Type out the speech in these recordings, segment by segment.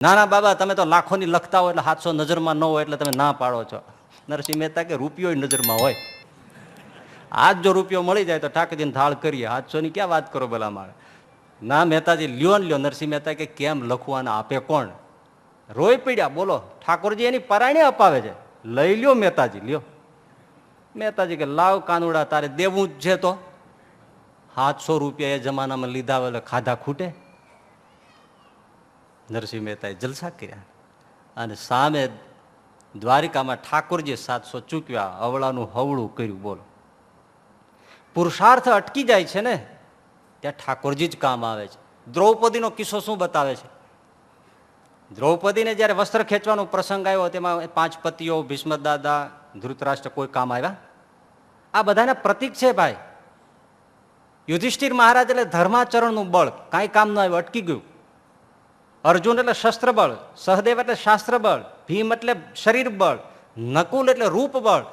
ના ના બાબા, તમે તો લાખોની લખતા હોય એટલે 700 નજરમાં ન હોય એટલે તમે ના પાડો છો. નરસિંહ મહેતા કે રૂપિયો નજરમાં હોય. આજ જો રૂપિયો મળી જાય તો ઠાકરજીને થાળ કરીએ, 700 ની ક્યાં વાત કરો ભલા મારે. ના મહેતાજી લ્યો ને લ્યો. નરસિંહ મહેતા કે કેમ લખવાના, આપે કોણ? રોય પીડ્યા. બોલો, ઠાકોરજી એની પરાયણે અપાવે છે, લઈ લ્યો મહેતાજી, લ્યો. મહેતાજી કે લાવ કાનુડા, તારે દેવું જ છે તો 700 રૂપિયા એ જમાનામાં લીધા એટલે ખાધા ખૂટે. નરસિંહ મહેતાએ જલસા કર્યા અને સામે દ્વારિકામાં ઠાકોરજી 700 ચૂક્યા, અવળાનું હવળું કર્યું. બોલો, પુરુષાર્થ અટકી જાય છે ને ત્યાં ઠાકોરજી જ કામ આવે છે. દ્રૌપદીનો કિસ્સો શું બતાવે છે? દ્રૌપદીને જયારે વસ્ત્ર ખેંચવાનો પ્રસંગ આવ્યો, તેમાં 5 પતિઓ, ભીષ્મ દાદા, ધૃતરાષ્ટ્ર કોઈ કામ આવ્યા? આ બધાને પ્રતીક છે ભાઈ. યુધિષ્ઠિર મહારાજ એટલે ધર્માચરણનું બળ, કાંઈ કામ ન આવ્યું, અટકી ગયું. અર્જુન એટલે શસ્ત્ર બળ, સહદેવ એટલે શાસ્ત્ર બળ, ભીમ એટલે શરીર બળ, નકુલ એટલે રૂપ બળ,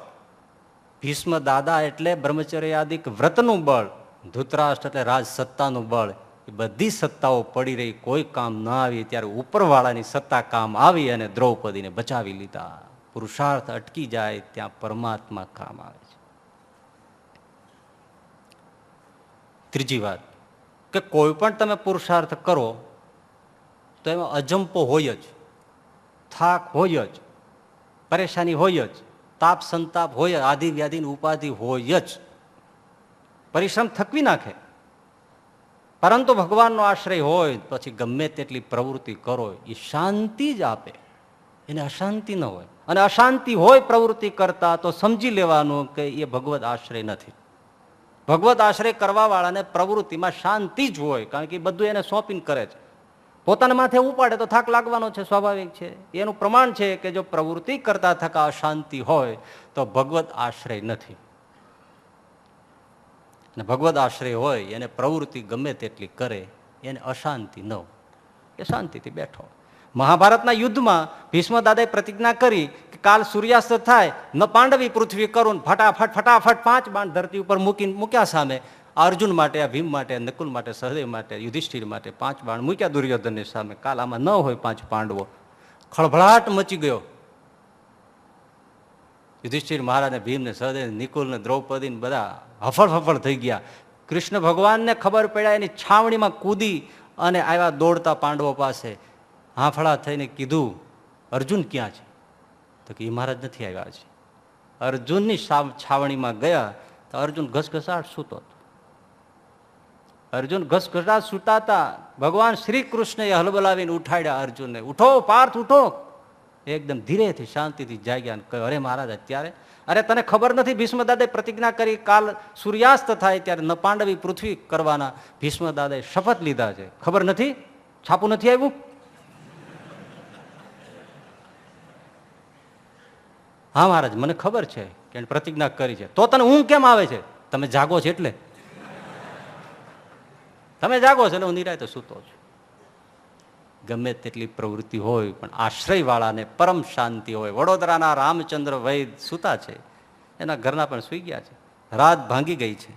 ભીષ્મ દાદા એટલે બ્રહ્મચર્યાદિક વ્રતનું બળ, ધૃતરાષ્ટ્ર એટલે રાજ સત્તાનું બળ. એ બધી સત્તાઓ પડી રહી, કોઈ કામ ન આવી. ત્યારે ઉપરવાળાની સત્તા કામ આવી અને દ્રૌપદીને બચાવી લીધા. પુરુષાર્થ અટકી જાય ત્યાં પરમાત્મા કામ આવે છે. ત્રીજી વાત કે કોઈ પણ તમે પુરુષાર્થ કરો તો એમાં અજંપો હોય જ, થાક હોય જ, પરેશાની હોય જ, તાપ સંતાપ હોય, આદિ વ્યાધિની ઉપાધિ હોય જ. પરિશ્રમ થકવી નાખે. પરંતુ ભગવાનનો આશ્રય હોય પછી ગમે તેટલી પ્રવૃત્તિ કરો એ શાંતિ જ આપે, એને અશાંતિ ન હોય. અને અશાંતિ હોય પ્રવૃત્તિ કરતા તો સમજી લેવાનું કે એ ભગવદ આશ્રય નથી. ભગવદ આશ્રય કરવા વાળાને પ્રવૃત્તિમાં શાંતિ જ હોય, કારણ કે બધું એને સોંપીને કરે છે. પોતાના માથે ઉપાડે તો થાક લાગવાનો છે, સ્વાભાવિક છે. એનું પ્રમાણ છે કે જો પ્રવૃત્તિ કરતા થકા અશાંતિ હોય તો ભગવદ આશ્રય નથી. અને ભગવદ આશ્રય હોય એને પ્રવૃત્તિ ગમે તેટલી કરે એને અશાંતિ ન હોય, એ શાંતિથી બેઠો. મહાભારતના યુદ્ધમાં ભીષ્મ દાદાએ પ્રતિજ્ઞા કરી કે કાલ સૂર્યાસ્ત થાય ન પાંડવી પૃથ્વી કરું, ફટાફટ ફટાફટ 5 બાણ ધરતી ઉપર મૂક્યા સામે. અર્જુન માટે, ભીમ માટે, નકુલ માટે, સહદેવ માટે, યુધિષ્ઠિર માટે 5 બાણ મૂક્યા દુર્યોધનની સામે. કાલ આમાં ન હોય 5 પાંડવો. ખળભળાટ મચી ગયો. યુધિષ્ઠિર મહારાજને, ભીમને, સહદેવ, નિકુલને, દ્રૌપદીને બધા હફળ ફફળ થઈ ગયા. કૃષ્ણ ભગવાનને ખબર પડ્યા, એની છાવણીમાં કૂદી અને આવ્યા દોડતા પાંડવો પાસે. હાંફળા થઈને કીધું, અર્જુન ક્યાં છે? તો કે એ મહારાજ નથી આવ્યા છે. અર્જુનની છાવણીમાં ગયા તો અર્જુન ઘસઘસાટ સૂતો હતો. અર્જુન ઘસઘસાટ સૂતા હતા. ભગવાન શ્રી કૃષ્ણએ હલબલાવીને ઉઠાડ્યા અર્જુનને. ઉઠો પાર્થ, ઉઠો. એકદમ ધીરેથી શાંતિથી જાગ્યા અને કહ્યું, અરે મહારાજ અત્યારે? અરે તને ખબર નથી, ભીષ્મ દાદાએ પ્રતિજ્ઞા કરી કાલ સૂર્યાસ્ત થાય ત્યારે ન પાંડવી પૃથ્વી કરવાના. ભીષ્મ દાદાએ શપથ લીધા છે, ખબર નથી? છાપું નથી આવ્યું? હા મહારાજ, મને ખબર છે કે પ્રતિજ્ઞા કરી છે. તો તને ઊંઘ કેમ આવે છે? તમે જાગો છો એટલે. તમે જાગો છો એટલે હું નિરાંતે સૂતો છું. ગમે તેટલી પ્રવૃત્તિ હોય પણ આશ્રય વાળાને પરમ શાંતિ હોય. વડોદરાના રામચંદ્ર વૈદ સૂતા છે, એના ઘરના પણ સૂઈ ગયા છે. રાત ભાંગી ગઈ છે,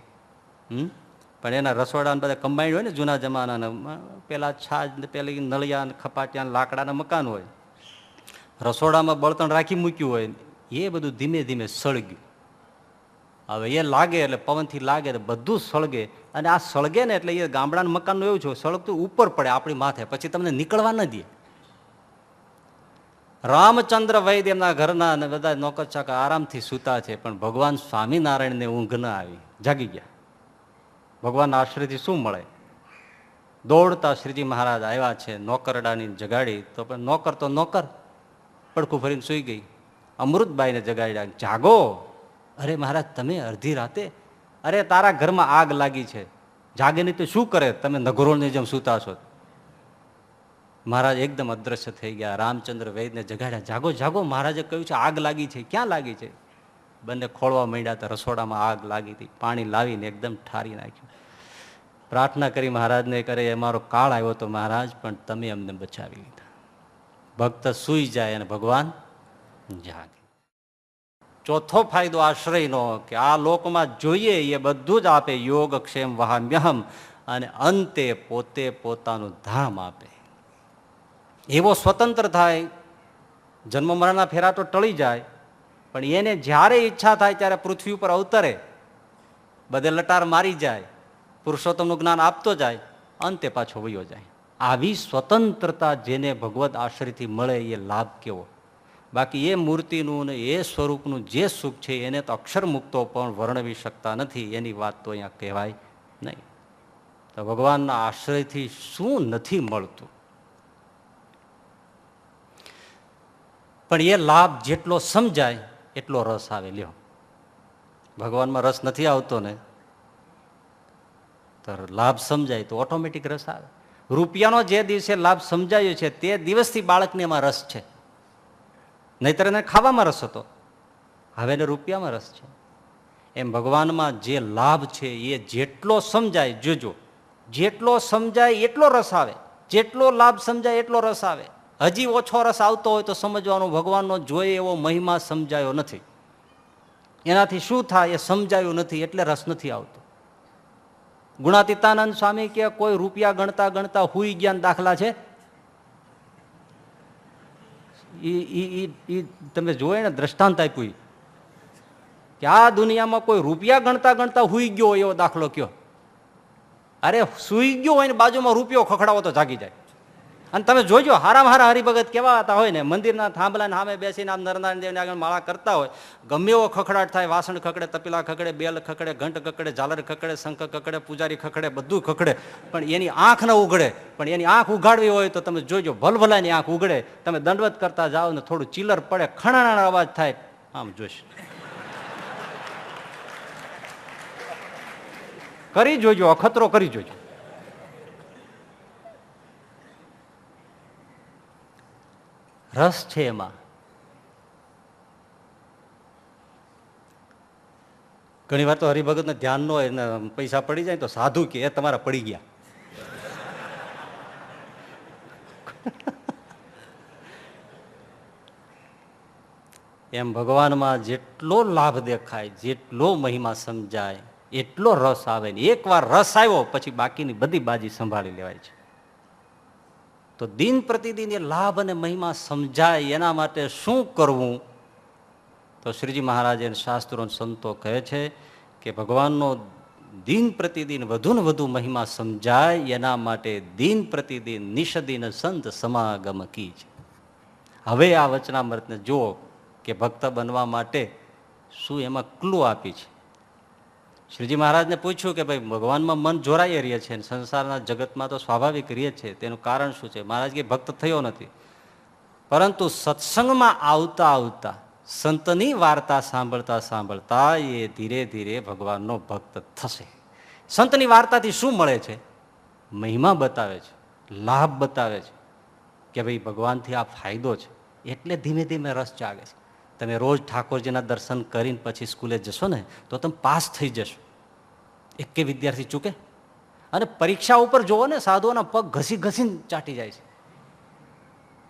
પણ એના રસોડા બધા કમ્બાઈન્ડ હોય ને જૂના જમાનાના, પેલા છાજ ને પેલી નળિયા ખપાટિયા લાકડાના મકાન હોય. રસોડામાં બળતણ રાખી મૂક્યું હોય, એ બધું ધીમે ધીમે સળગ્યું. હવે એ લાગે એટલે પવનથી લાગે તો બધું સળગે. અને આ સળગે ને એટલે એ ગામડાના મકાનનું એવું છે, સળગતું ઉપર પડે આપણી માથે, પછી તમને નીકળવા ન દે. રામચંદ્ર વૈદ એમના ઘરના અને બધા નોકર ચાકર આરામથી સૂતા છે, પણ ભગવાન સ્વામિનારાયણને ઊંઘ ન આવી, જાગી ગયા. ભગવાનના આશ્રયથી શું મળે? દોડતા શ્રીજી મહારાજ આવ્યા છે, નોકરડાની જગાડી. તો પણ નોકર તો નોકર પડખું ભરીને સૂઈ ગઈ. અમૃતબાઈને જગાડ્યા, જાગો. અરે મહારાજ તમે અડધી રાતે? અરે તારા ઘરમાં આગ લાગી છે, જાગે નહીં તો શું કરે? તમે નગરોળની જેમ સૂતા છો. મહારાજ એકદમ અદ્રશ્ય થઈ ગયા. રામચંદ્ર વૈદને જગાડ્યા, જાગો જાગો, મહારાજે કહ્યું છે આગ લાગી છે. ક્યાં લાગી છે? બંને ખોળવા માંડ્યા તો રસોડામાં આગ લાગી હતી. પાણી લાવીને એકદમ ઠારી નાખ્યું. પ્રાર્થના કરી મહારાજને, કરે અમારો કાળ આવ્યો તો મહારાજ, પણ તમે અમને બચાવી લીધા. ભક્ત સૂઈ જાય અને ભગવાન જાગે. ચોથો ફાયદો આશ્રયનો કે આ લોકમાં જોઈએ એ બધું જ આપે, યોગક્ષેમ વહામ્યહમ, અને અંતે પોતે પોતાનું ધામ આપે. એવો સ્વતંત્ર થાય, જન્મ મરણના ફેરા તો ટળી જાય, પણ એને જ્યારે ઈચ્છા થાય ત્યારે પૃથ્વી ઉપર અવતરે, બધે લટાર મારી જાય, પુરુષોત્તમનું જ્ઞાન આપતો જાય, અંતે પાછો વયો જાય. આવી સ્વતંત્રતા જેને ભગવદ આશ્રયથી મળે એ લાભ કેવો! બાકી એ મૂર્તિનું ને એ સ્વરૂપનું જે સુખ છે એને તો અક્ષર મુક્તો પણ વર્ણવી શકતા નથી. એની વાત તો અહીંયા કહેવાય નહીં. તો ભગવાનના આશ્રયથી શું નથી મળતું, પણ એ લાભ જેટલો સમજાય એટલો રસ આવે. લ્યો, ભગવાનમાં રસ નથી આવતો ને, તો લાભ સમજાય તો ઓટોમેટિક રસ આવે. રૂપિયાનો જે દિવસે લાભ સમજાયો છે તે દિવસથી બાળકને એમાં રસ છે, નહીતર એને ખાવામાં રસ હતો, હવે એને રૂપિયામાં રસ છે. એમ ભગવાનમાં જે લાભ છે એ જેટલો સમજાય, જોજો, જેટલો સમજાય એટલો રસ આવે, જેટલો લાભ સમજાય એટલો રસ આવે. હજી ઓછો રસ આવતો હોય તો સમજવાનું ભગવાનનો જોઈએ એવો મહિમા સમજાયો નથી, એનાથી શું થાય એ સમજાયું નથી એટલે રસ નથી આવતો. ગુણાતીતાનંદ સ્વામી કે કોઈ રૂપિયા ગણતા ગણતા હુઈ ગયા દાખલા છે? તમે જોયે ને, દ્રષ્ટાંત આપ્યું કે આ દુનિયામાં કોઈ રૂપિયા ગણતા ગણતા હુઈ ગયો એવો દાખલો કયો? અરે સુઈ ગયો હોય ને બાજુમાં રૂપિયો ખખડાવો તો જાગી જાય. અને તમે જોજો, હારામાં હારા હરિભગત કેવા હતા હોય ને, મંદિરના થાંભલા સામે બેસીને આમ નરનારાયણ દેવને આગળ માળા કરતા હોય, ગમે એવો ખખડાટ થાય, વાસણ ખકડે, તપેલા ખકડે, બેલ ખકડે, ઘંટ ખકડે, ઝાલર ખકડે, શંખ ખકડે, પૂજારી ખકડે, બધું ખકડે, પણ એની આંખ ન ઉઘડે. પણ એની આંખ ઉઘાડવી હોય તો તમે જોજો, ભલભલાની આંખ ઉઘડે. તમે દંડવત કરતા જાઓ ને થોડું ચીલર પડે, ખણાણા અવાજ થાય, આમ જોઈશ, કરી જોજો, અખતરો કરી જોજો. રસ છે એમાં. ઘણી વાર તો હરિભગતને ધ્યાન ન હોય ને પૈસા પડી જાય તો સાધુ કે એ તમારા પડી ગયા. એમ ભગવાનમાં જેટલો લાભ દેખાય, જેટલો મહિમા સમજાય એટલો રસ આવે ને. એકવાર રસ આવ્યો પછી બાકીની બધી બાજી સંભાળી લેવાય છે. તો દિન પ્રતિદિન એ લાભ અને મહિમા સમજાય એના માટે શું કરવું? તો શ્રીજી મહારાજ અને શાસ્ત્રો સંતો કહે છે કે ભગવાનનો દિન પ્રતિદિન વધુ ને વધુ મહિમા સમજાય એના માટે દિન પ્રતિદિન નિષદિન સંત સમાગમ કી છે. હવે આ વચનામૃતને જુઓ કે ભક્ત બનવા માટે શું એમાં ક્લુ આપી છે. શ્રીજી મહારાજને પૂછ્યું કે ભાઈ ભગવાનમાં મન જોરાઈ રહે છે, સંસારના જગતમાં તો સ્વાભાવિક રહે છે, તેનું કારણ શું છે? મહારાજ કે ભક્ત થયો નથી, પરંતુ સત્સંગમાં આવતા આવતા, સંતની વાર્તા સાંભળતા સાંભળતા એ ધીરે ધીરે ભગવાનનો ભક્ત થશે. સંતની વાર્તાથી શું મળે છે? મહિમા બતાવે છે, લાભ બતાવે છે કે ભાઈ ભગવાનથી આ ફાયદો છે, એટલે ધીમે ધીમે રસ જાગે છે. તમે રોજ ઠાકોરજીના દર્શન કરીને પછી સ્કૂલે જશો ને તો તમે પાસ થઈ જશો, એક વિદ્યાર્થી ચૂકે. અને પરીક્ષા ઉપર જોવો ને, સાધુઓના પગ ઘસી ઘસીને ચાટી જાય છે.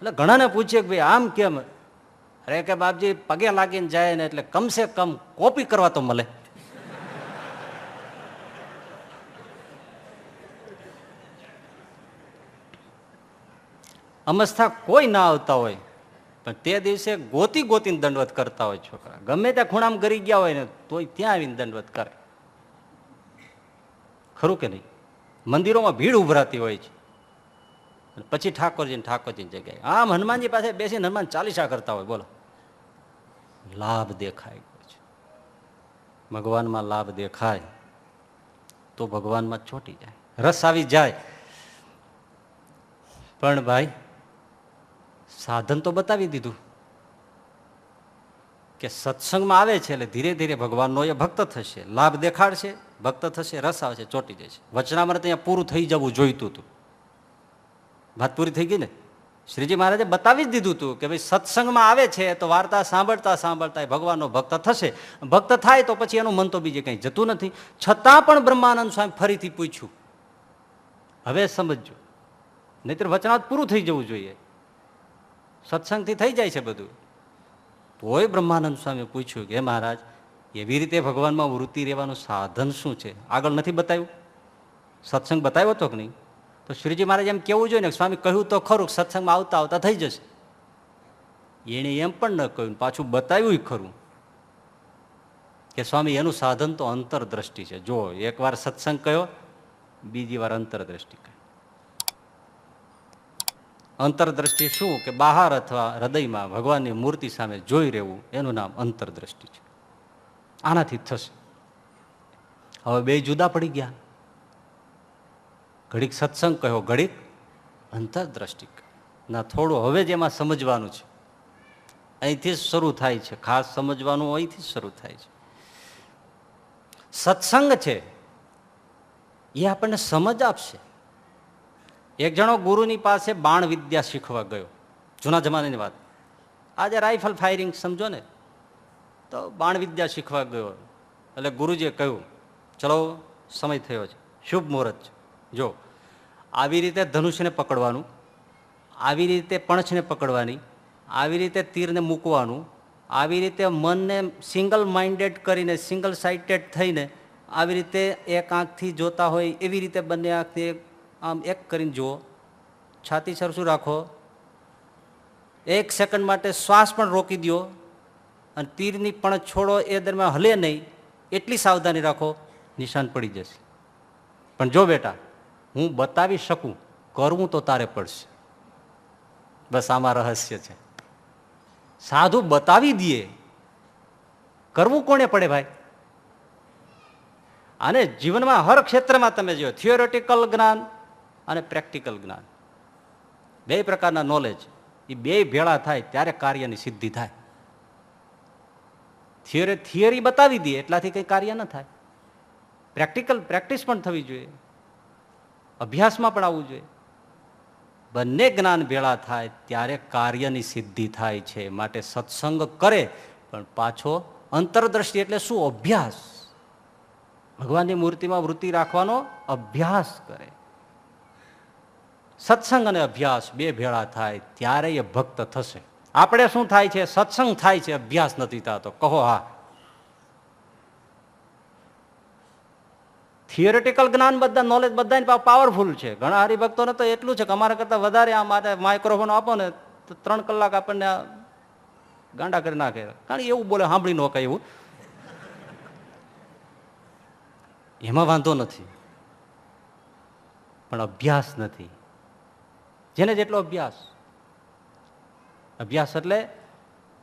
એટલે ઘણાને પૂછીએ કે ભાઈ આમ કેમ? અરે કે બાપજી પગે લાગીને જાય ને એટલે કમસે કમ કોપી કરવા તો મળે. અમસ્થા કોઈ ના આવતા હોય પણ તે દિવસે ગોતી ગોતીને દંડવત કરતા હોય છોકરા. ગમે ત્યાં ખૂણામાં ગરી ગયા હોય ને તોય ત્યાં આવીને દંડવત કરે. ખરું કે નહીં? મંદિરોમાં ભીડ ઉભરાતી હોય છે, પછી ઠાકોરજીની જગ્યાએ આમ હનુમાનજી પાસે બેસીને હનુમાન ચાલીસા કરતા હોય. બોલો, લાભ દેખાય છે. ભગવાનમાં લાભ દેખાય તો ભગવાનમાં ચોંટી જાય, રસ આવી જાય. પણ ભાઈ સાધન તો બતાવી દીધું કે સત્સંગમાં આવે છે એટલે ધીરે ધીરે ભગવાનનો એ ભક્ત થશે, લાભ દેખાડશે, ભક્ત થશે, રસ આવશે, ચોંટી જશે. વચનામૃત અહીંયા પૂરું થઈ જવું જોઈતું હતું. વાત પૂરી થઈ ગઈ ને? શ્રીજી મહારાજે બતાવી જ દીધું હતું કે ભાઈ સત્સંગમાં આવે છે તો વાર્તા સાંભળતા સાંભળતા ભગવાનનો ભક્ત થશે. ભક્ત થાય તો પછી એનું મન તો બીજે કંઈ જતું નથી. છતાં પણ બ્રહ્માનંદ સ્વામી ફરીથી પૂછ્યું, હવે સમજજો, નહીતર વચનામૃત પૂરું થઈ જવું જોઈએ. સત્સંગથી થઈ જાય છે બધું. તોય બ્રહ્માનંદ સ્વામી પૂછ્યું કે મહારાજ, એવી રીતે ભગવાનમાં વૃત્તિ રહેવાનું સાધન શું છે? આગળ નથી બતાવ્યું? સત્સંગ બતાવ્યો હતો કે નહીં? તો તો શ્રીજી મહારાજ એમ કેવું જોઈએ ને, સ્વામી કહ્યું તો ખરું, સત્સંગમાં આવતા આવતા થઈ જશે. એને એમ પણ ન કહ્યું, પાછું બતાવ્યું ખરું કે સ્વામી એનું સાધન તો અંતરદ્રષ્ટિ છે. જો એકવાર સત્સંગ કયો, બીજી વાર અંતરદ્રષ્ટિ કહ્યું. અંતરદ્રષ્ટિ શું કે બહાર અથવા હૃદયમાં ભગવાનની મૂર્તિ સામે જોઈ રહેવું, એનું નામ અંતરદ્રષ્ટિ છે. આનાથી થશે. હવે બે જુદા પડી ગયા. ઘડીક સત્સંગ કહ્યો, ઘડીક અંતરદ્રષ્ટિ ના. થોડું હવે જ એમાં સમજવાનું છે. અહીંથી જ શરૂ થાય છે. ખાસ સમજવાનું અહીંથી જ શરૂ થાય છે. સત્સંગ છે એ આપણને સમજ આપશે. એક જણો ગુરુની પાસે બાણ વિદ્યા શીખવા ગયો, જૂના જમાનાની વાત. આજે રાઇફલ ફાયરિંગ સમજો ને, તો બાણ વિદ્યા શીખવા ગયો. એટલે ગુરુજીએ કહ્યું, ચલો સમય થયો છે, શુભ મુહૂર્ત છે. જો આવી રીતે ધનુષ્યને પકડવાનું, આવી રીતે પણછને પકડવાની, આવી રીતે તીરને મૂકવાનું, આવી રીતે મનને સિંગલ માઇન્ડેડ કરીને, સિંગલ સાઇટેડ થઈને આવી રીતે એક આંખથી જોતા હોય એવી રીતે બંને આંખથી આમ એક કરીને જુઓ. છાતી સરસું રાખો, 1 સેકન્ડ માટે શ્વાસ પણ રોકી દો, અને તીરની પણ છોડો એ દરમિયાન હલે નહીં, એટલી સાવધાની રાખો, નિશાન પડી જશે. પણ જો બેટા, હું બતાવી શકું, કરવું તો તારે પડશે. બસ આમાં રહસ્ય છે. સાધુ બતાવી દઈએ, કરવું કોને પડે ભાઈ? અને જીવનમાં હર ક્ષેત્રમાં તમે જો થિયોરેટિકલ જ્ઞાન અને પ્રેક્ટિકલ જ્ઞાન, બે પ્રકારના નોલેજ, એ બે ભેળા થાય ત્યારે કાર્યની સિદ્ધિ થાય. થિયરી બતાવી દઈએ એટલાથી કંઈ કાર્ય ન થાય. પ્રેક્ટિસ પણ થવી જોઈએ, અભ્યાસમાં પણ આવવું જોઈએ. બંને જ્ઞાન ભેળા થાય ત્યારે કાર્યની સિદ્ધિ થાય છે. માટે સત્સંગ કરે પણ પાછો અંતરદ્રષ્ટિ એટલે શું? અભ્યાસ. ભગવાનની મૂર્તિમાં વૃત્તિ રાખવાનો અભ્યાસ કરે. સત્સંગ અને અભ્યાસ બે ભેળા થાય ત્યારે એ ભક્ત થશે. આપણે શું થાય છે? સત્સંગ થાય છે, અભ્યાસ નથી થતો. કહો હા. થિયોરેટિકલ જ્ઞાન બધા, નોલેજ બધાને પાવરફુલ છે. ઘણા હરિભક્તોને તો એટલું છે કે અમારા કરતાં વધારે આ માટે માઇક્રોફોન આપો ને તો 3 કલાક આપણને ગાંડા કરી નાખે. કારણ એવું બોલે, સાંભળી ન કહે એવું. એમાં વાંધો નથી, પણ અભ્યાસ નથી. જેને જેટલો અભ્યાસ, અભ્યાસ એટલે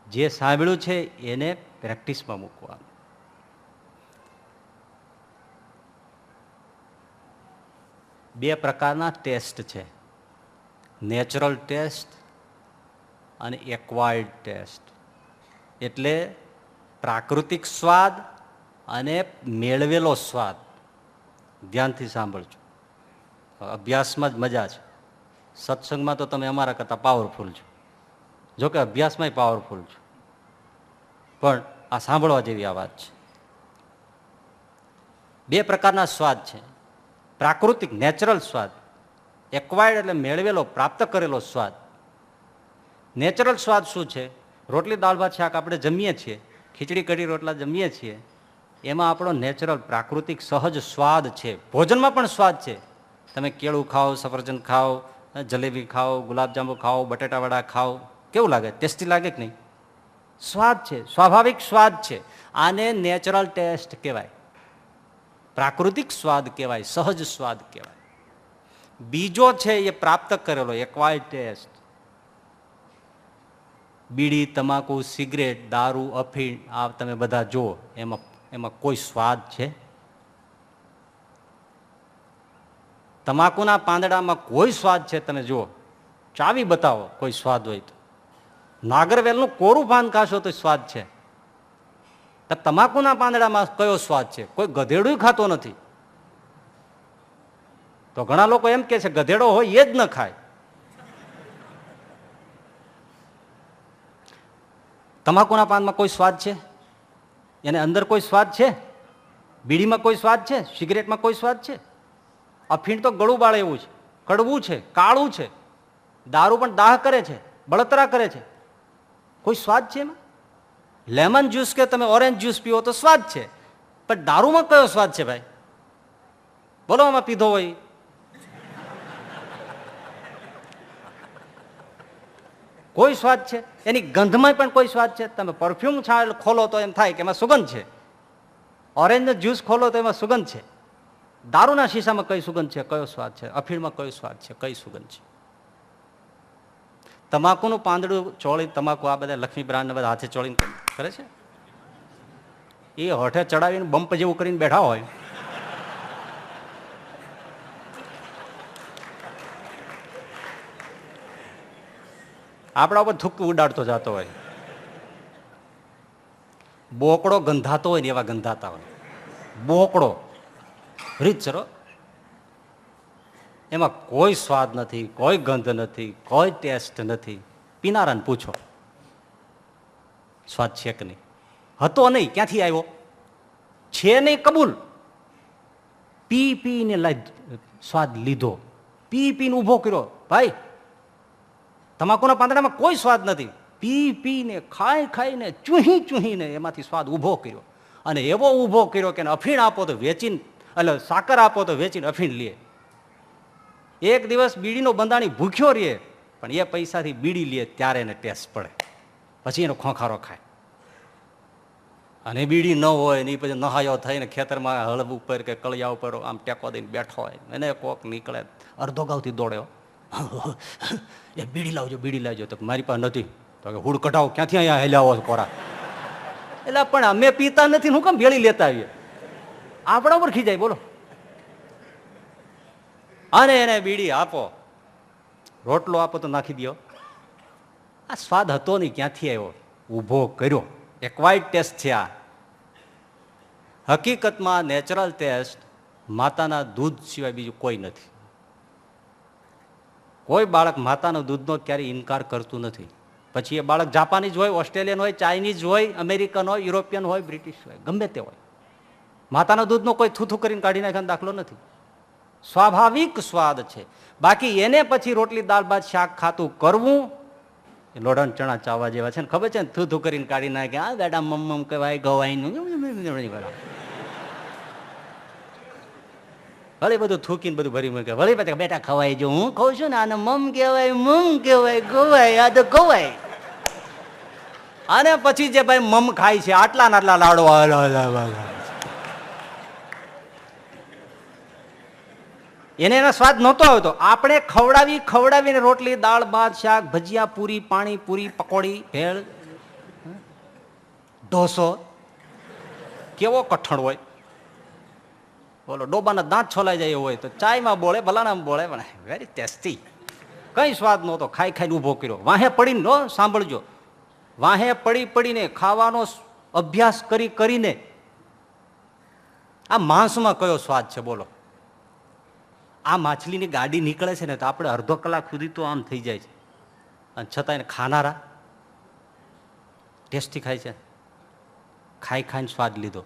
જે સાંભળ્યું છે એને પ્રેક્ટિસમાં મૂકવાનું. બે પ્રકારના ટેસ્ટ છે, નેચરલ ટેસ્ટ અને એક્વાયર્ડ ટેસ્ટ. એટલે પ્રાકૃતિક સ્વાદ અને મેળવેલો સ્વાદ. ધ્યાનથી સાંભળજો. અભ્યાસમાં જ મજા છે, સત્સંગમાં તો તમે અમારા કરતાં પાવરફુલ છો. જોકે અભ્યાસમાંય પાવરફુલ છો, પણ આ સાંભળવા જેવી આ વાત છે. બે પ્રકારના સ્વાદ છે, પ્રાકૃતિક નેચરલ સ્વાદ, એક્વાયર્ડ એટલે મેળવેલો, પ્રાપ્ત કરેલો સ્વાદ. નેચરલ સ્વાદ શું છે? રોટલી દાળ ભાત શાક આપણે જમીએ છીએ, ખીચડી કઢી રોટલા જમીએ છીએ, એમાં આપણો નેચરલ પ્રાકૃતિક સહજ સ્વાદ છે. ભોજનમાં પણ સ્વાદ છે. તમે કેળું ખાઓ, સફરજન ખાઓ, જલેબી ખાઓ, ગુલાબજાંબુ ખાઓ, બટેટાવડા ખાઓ, કેવું લાગે? ટેસ્ટી લાગે કે નહીં? સ્વાદ છે, સ્વાભાવિક સ્વાદ છે. આને નેચરલ ટેસ્ટ કહેવાય, પ્રાકૃતિક સ્વાદ કહેવાય, સહજ સ્વાદ કહેવાય. બીજો છે એ પ્રાપ્ત કરેલો એક્વાયર્ડ ટેસ્ટ. બીડી, તમાકુ, સિગરેટ, દારૂ, અફીણ, આ તમે બધા જુઓ, એમાં કોઈ સ્વાદ છે? તમાકુના પાંદડામાં કોઈ સ્વાદ છે? તમે જુઓ, ચાવી બતાવો કોઈ સ્વાદ હોય તો. નાગરવેલનું કોરું પાન ખાશો તો સ્વાદ છે. તમાકુના પાંદડામાં કયો સ્વાદ છે? કોઈ ગધેડું ખાતો નથી. તો ઘણા લોકો એમ કે છે ગધેડો હોય એ જ ન ખાય. તમાકુના પાનમાં કોઈ સ્વાદ છે? એને અંદર કોઈ સ્વાદ છે? બીડીમાં કોઈ સ્વાદ છે? સિગરેટમાં કોઈ સ્વાદ છે? અફીણ તો ગળું બાળે એવું છે, કડવું છે, કાળું છે. દારૂ પણ દાહ કરે છે, બળતરા કરે છે. કોઈ સ્વાદ છે એમાં? લેમન જ્યુસ કે તમે ઓરેન્જ જ્યુસ પીવો તો સ્વાદ છે, પણ દારૂમાં કયો સ્વાદ છે ભાઈ? બોલો, આમાં પીધો હોય. કોઈ સ્વાદ છે? એની ગંધમાં પણ કોઈ સ્વાદ છે? તમે પરફ્યુમ ખોલો તો એમ થાય કે એમાં સુગંધ છે, ઓરેન્જનો જ્યુસ ખોલો તો એમાં સુગંધ છે, દારૂના શીશામાં કઈ સુગંધ છે, કયો સ્વાદ છે, અફીણમાં કયો સ્વાદ છે, કઈ સુગંધ છે? તમાકુનું પાંદડું ચોળી, તમાકુ આ બધા લક્ષ્મી બ્રાન્ડ બધા હાથે ચોળીને કરે છે, એ હોઠે ચડાવીને બમ્પ જેવું કરીને બેઠા હોય. આપણા ઉપર થૂક ઉડાડતો જતો હોય. બોકડો ગંધાતો હોય ને એવા ગંધાતા હોય. બોકડો રીતસરો, એમાં કોઈ સ્વાદ નથી, કોઈ ગંધ નથી, કોઈ ટેસ્ટ નથી. પીનારાને પૂછો સ્વાદ છે કે નહીં. હતો નહીં, ક્યાંથી આવ્યો? છે નહીં, કબૂલ. પી પીને સ્વાદ લીધો, પી પીને ઉભો કર્યો. ભાઈ, તમાકુના પાંદડામાં કોઈ સ્વાદ નથી. પી પીને ખાઈ ખાઈને ચૂહી ચૂહીને એમાંથી સ્વાદ ઉભો કર્યો, અને એવો ઉભો કર્યો કે અફીણ આપો તો વેચીને, એટલે સાકર આપો તો વેચીને અફીણ લે. એક દિવસ બીડીનો બંધાણી ભૂખ્યો રહે, પણ એ પૈસાથી બીડી લે ત્યારે એને ટેસ્ટ પડે, પછી એનો ખોખારો ખાય. અને બીડી ન હોય ને એ પછી નહાયો થઈને ખેતરમાં હળવ ઉપર કે કળિયા ઉપર આમ ટેકો દઈને બેઠો હોય, એને કોક નીકળે અડધો ગાઉથી દોડ્યો, એ બીડી લાવજો, બીડી લાવજો. તો મારી પાસે નથી. તો કે હુડ કઢાવો, ક્યાંથી અહીંયા હેલાવો કોરા? એટલે પણ અમે પીતા નથી, હું કેમ ભેળી લેતા આવીએ? આપણા ઉપર ખીજાય, બોલો. અને એને બીડી આપો, રોટલો આપો તો નાખી દો. આ સ્વાદ હતો નહીં, ક્યાંથી આવ્યો? ઊભો કર્યો. એક્વાયર્ડ ટેસ્ટ છે આ. હકીકતમાં નેચરલ ટેસ્ટ માતાના દૂધ સિવાય બીજું કોઈ નથી. કોઈ બાળક માતાના દૂધનો ક્યારેય ઇનકાર કરતું નથી. પછી એ બાળક જાપાનીઝ હોય, ઓસ્ટ્રેલિયન હોય, ચાઇનીઝ હોય, અમેરિકન હોય, યુરોપિયન હોય, બ્રિટિશ હોય, ગમે તે હોય, માતાના દૂધનો કોઈ થૂથું કરીને કાઢી નાખવાનો દાખલો નથી. સ્વાભાવિક સ્વાદ છે. બાકી એને પછી રોટલી દાળ ભાત શાક ખાતું કરવું, લોઢણ ચણા ચાવવા જેવા છે ને, ખબર છે ને, થૂથું કરીને કાઢી નાખે. આ બેટા મમ્મ કહેવાય, ગવાયનું ભલે બધું થૂકીને બધું ભરી મૂકે. ભલે પાછા બેટા ખવાય, જો હું ખાઉં છું ને આને મમ કહેવાય, મમ કહેવાય, ગવાય, આ તો ગવાય. અને પછી જે ભાઈ મમ ખાય છે, આટલા ને આટલા લાડવા, એને એનો સ્વાદ નહોતો આવતો. આપણે ખવડાવીને રોટલી દાળ ભાત શાક ભજીયા પૂરી પાણી પૂરી પકોડી ભેળ ઢોસો કેવો કઠણ હોય, બોલો. ડોબાના દાંત છોલાઈ જાય હોય તો ચાયમાં બોળે, ભલાણામાં બોળે, પણ વેરી ટેસ્ટી. કઈ સ્વાદ નહોતો, ખાઈ ખાઈને ઊભો કર્યો. વાહે પડીને નો સાંભળજો, વાહે પડીને ખાવાનો અભ્યાસ કરીને આ માંસમાં કયો સ્વાદ છે, બોલો. આ માછલીની ગાડી નીકળે છે ને તો આપણે અડધો કલાક સુધી તો આમ થઈ જાય છે, અને છતાં એને ખાનારા ટેસ્ટી ખાય છે. ખાઈને સ્વાદ લીધો,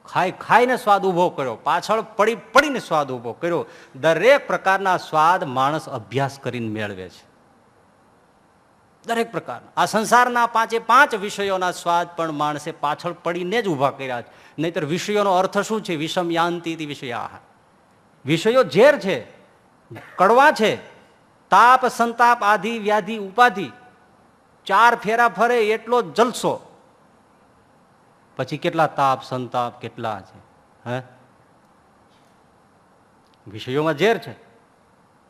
ખાઈને સ્વાદ ઉભો કર્યો, પાછળ પડીને સ્વાદ ઉભો કર્યો. દરેક પ્રકારના સ્વાદ માણસ અભ્યાસ કરીને મેળવે છે, દરેક પ્રકારના. આ સંસારના 5 વિષયોના સ્વાદ પણ માણસે પાછળ પડીને જ ઉભા કર્યા છે. નહીતર વિષયોનો અર્થ શું છે? વિષમ યાંતિ વિષયા. વિષયો ઝેર છે, કડવા છે. તાપ સંતાપ આધિ વ્યાધિ ઉપાધિ, 4 ફેરા ફરે એટલો જલસો. પછી કેટલા તાપ સંતાપ કેટલા છે, હે? વિષયોમાં ઝેર છે,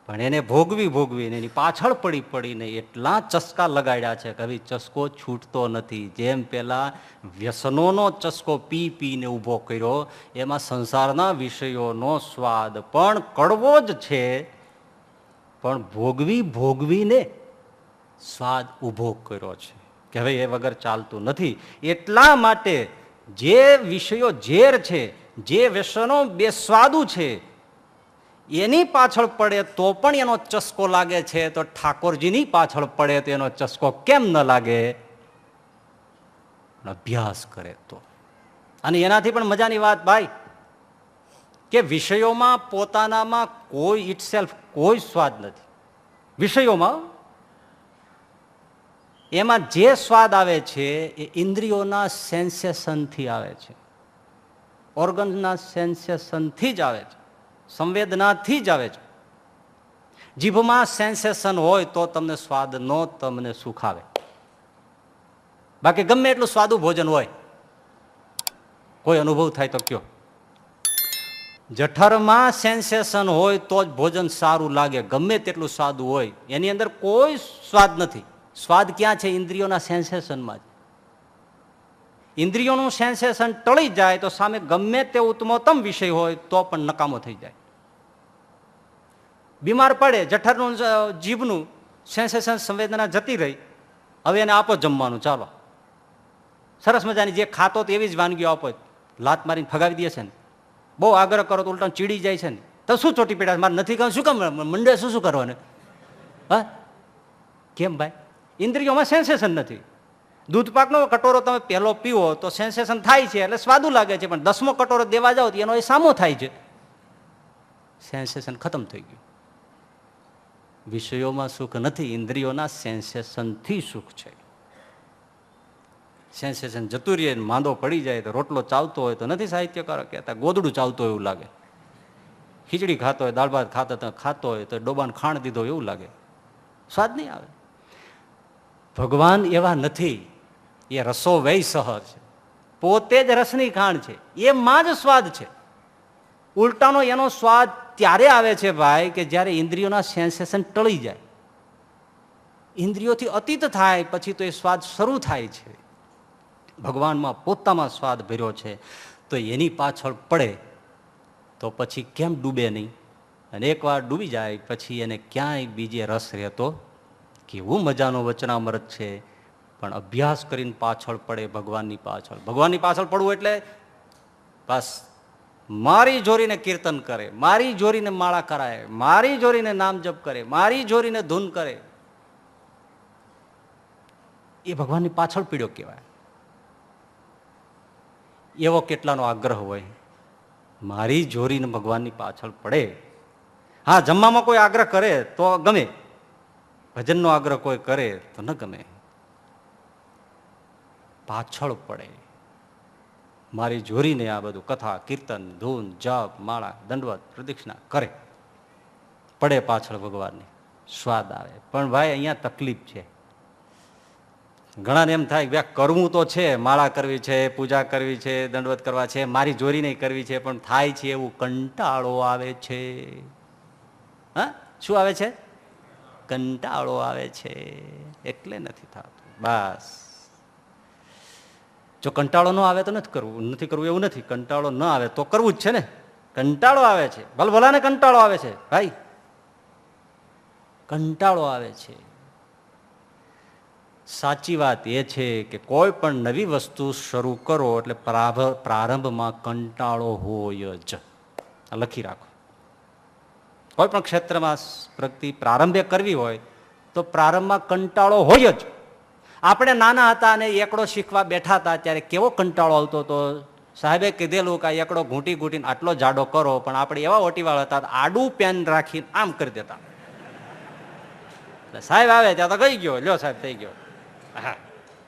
પણ એને ભોગવીને એની પાછળ પડીને એટલા ચસ્કા લગાડ્યા છે કે હવે ચસ્કો છૂટતો નથી. જેમ પેલા વ્યસનોનો ચસ્કો પીને ઊભો કર્યો, એમાં સંસારના વિષયોનો સ્વાદ પણ કડવો જ છે, પણ ભોગવીને સ્વાદ ઊભો કર્યો છે કે હવે એ વગર ચાલતું નથી. એટલા માટે જે વિષયો ઝેર છે, જે વ્યસનો બેસ્વાદુ છે, એની પાછળ પડે તો પણ એનો ચસ્કો લાગે છે, તો ઠાકોરજીની પાછળ પડે તો એનો ચસ્કો કેમ ન લાગે? અભ્યાસ કરે તો. અને એનાથી પણ મજાની વાત ભાઈ, કે વિષયોમાં પોતાનામાં કોઈ ઇટસેલ્ફ કોઈ સ્વાદ નથી. વિષયોમાં એમાં જે સ્વાદ આવે છે એ ઇન્દ્રિયોના સેન્સેશનથી આવે છે, ઓર્ગન્સના સેન્સેશનથી જ આવે છે, સંવેદનાથી જ આવે છે. જીભમાં સેન્સેશન હોય તો તમને સ્વાદ નો તમને સુખ આવે. બાકી ગમે એટલું સ્વાદુ ભોજન હોય, કોઈ અનુભવ થાય તો કયો. જઠરમાં સેન્સેશન હોય તો જ ભોજન સારું લાગે. ગમે તેટલું સ્વાદુ હોય, એની અંદર કોઈ સ્વાદ નથી. સ્વાદ ક્યાં છે? ઇન્દ્રિયોના સેન્સેશનમાં જ. ઇન્દ્રિયોનું સેન્સેશન ટળી જાય તો સામે ગમે તે ઉત્તમોત્તમ વિષય હોય તો પણ નકામો થઈ જાય. બીમાર પડે, જઠરનું જીભનું સેન્સેશન સંવેદના જતી રહી, હવે એને આપો જમવાનું, ચાલો સરસ મજાની જે ખાતો તો એવી જ વાનગીઓ આપો, લાત મારીને ફગાવી દે છે ને. બહુ આગ્રહ કરો તો ઉલટા ચીડી જાય છે ને. તો શું ચોટી પીડા, મારે નથી કહું, શું કામ મંડે, શું કરવાનું? હા કેમ ભાઈ? ઇન્દ્રિયોમાં સેન્સેશન નથી. દૂધ પાકનો કટોરો તમે પહેલો પીવો તો સેન્સેશન થાય છે એટલે સ્વાદુ લાગે છે, પણ 10મો કટોરો દેવા જાઓ તો એનો એ સામો થાય છે, સેન્સેશન ખતમ થઈ ગયું. વિષયોમાં સુખ નથી, ઇન્દ્રિયોના સેન્સેશનથી સુખ છે. સેન્સેશન જતું રહે, માંદો પડી જાય તો રોટલો ચાવતો હોય તો નથી સાહિત્યકારો કહેતા ગોદડું ચાવતો એવું લાગે. ખીચડી ખાતો હોય, દાળ ભાત ખાતો હોય તો ડોબાને ખાણ દીધો એવું લાગે, સ્વાદ નહીં આવે. ભગવાન એવા નથી. એ રસો વૈ સહર છે, પોતે જ રસની ખાણ છે, એમાં જ સ્વાદ છે. ઉલટાનો એનો સ્વાદ ત્યારે આવે છે ભાઈ કે જ્યારે ઇન્દ્રિયોના સેન્સેશન ટળી જાય, ઇન્દ્રિયોથી અતીત થાય પછી તો એ સ્વાદ શરૂ થાય છે. ભગવાનમાં પોતામાં સ્વાદ ભર્યો છે તો એની પાછળ પડે તો પછી કેમ ડૂબે નહીં? અને એકવાર ડૂબી જાય પછી એને ક્યાંય બીજે રસ રહેતો. કેવું મજાનું વચનામૃત છે, પણ અભ્યાસ કરીને પાછળ પડે ભગવાનની પાછળ. ભગવાનની પાછળ પડવું એટલે બસ મારી જોરીને કીર્તન કરે, મારી જોરીને માળા કરાય, મારી જોરીને નામ જપ કરે, મારી જોરીને ધૂન કરે, એ ભગવાનની પાછળ પીડ્યો કહેવાય. એવો કેટલાનો આગ્રહ હોય, મારી જોરીને ભગવાનની પાછળ પડે. હા, જમવામાં કોઈ આગ્રહ કરે તો ગમે, ભજનનો આગ્રહ કોઈ કરે તો ન ગમે. પાછળ પડે, મારી જોરીને આ બધું કથા કીર્તન ધૂન જપ માળા દંડવત પ્રદક્ષિણા કરે, પડે પાછળ ભગવાનની, સ્વાદ આવે. પણ ભાઈ અહીંયા તકલીફ છે. ઘણાને એમ થાય કે કરવું તો છે, માળા કરવી છે, પૂજા કરવી છે, દંડવત કરવા છે, મારી જોરી નહીં કરવી છે, પણ થાય છે એવું કંટાળો આવે છે. હા, શું આવે છે? કંટાળો આવે છે, એટલે નથી થતું. બસ, જો કંટાળો ન આવે તો નથી કરવું એવું નથી. કંટાળો ન આવે તો કરવું જ છે ને. કંટાળો આવે છે, ભલભલાને કંટાળો આવે છે ભાઈ, કંટાળો આવે છે. સાચી વાત એ છે કે કોઈ પણ નવી વસ્તુ શરૂ કરો એટલે પ્રારંભમાં કંટાળો હોય જ. લખી રાખો. કોઈ પણ ક્ષેત્રમાં પ્રગતિ પ્રારંભે કરવી હોય તો પ્રારંભમાં કંટાળો હોય જ. આપણે નાના હતા અને એકડો શીખવા બેઠા હતા ત્યારે કેવો કંટાળો આવતો હતો. સાહેબે કીધેલું કે એકડો ઘૂંટી ઘૂંટીને આટલો જાડો કરો, પણ આપણે એવા ઓટીવાળા હતા, આડું પેન રાખીને આમ કરી દેતા. સાહેબ આવે ત્યાં તો ગઈ ગયો, લ્યો સાહેબ થઈ ગયો. હા,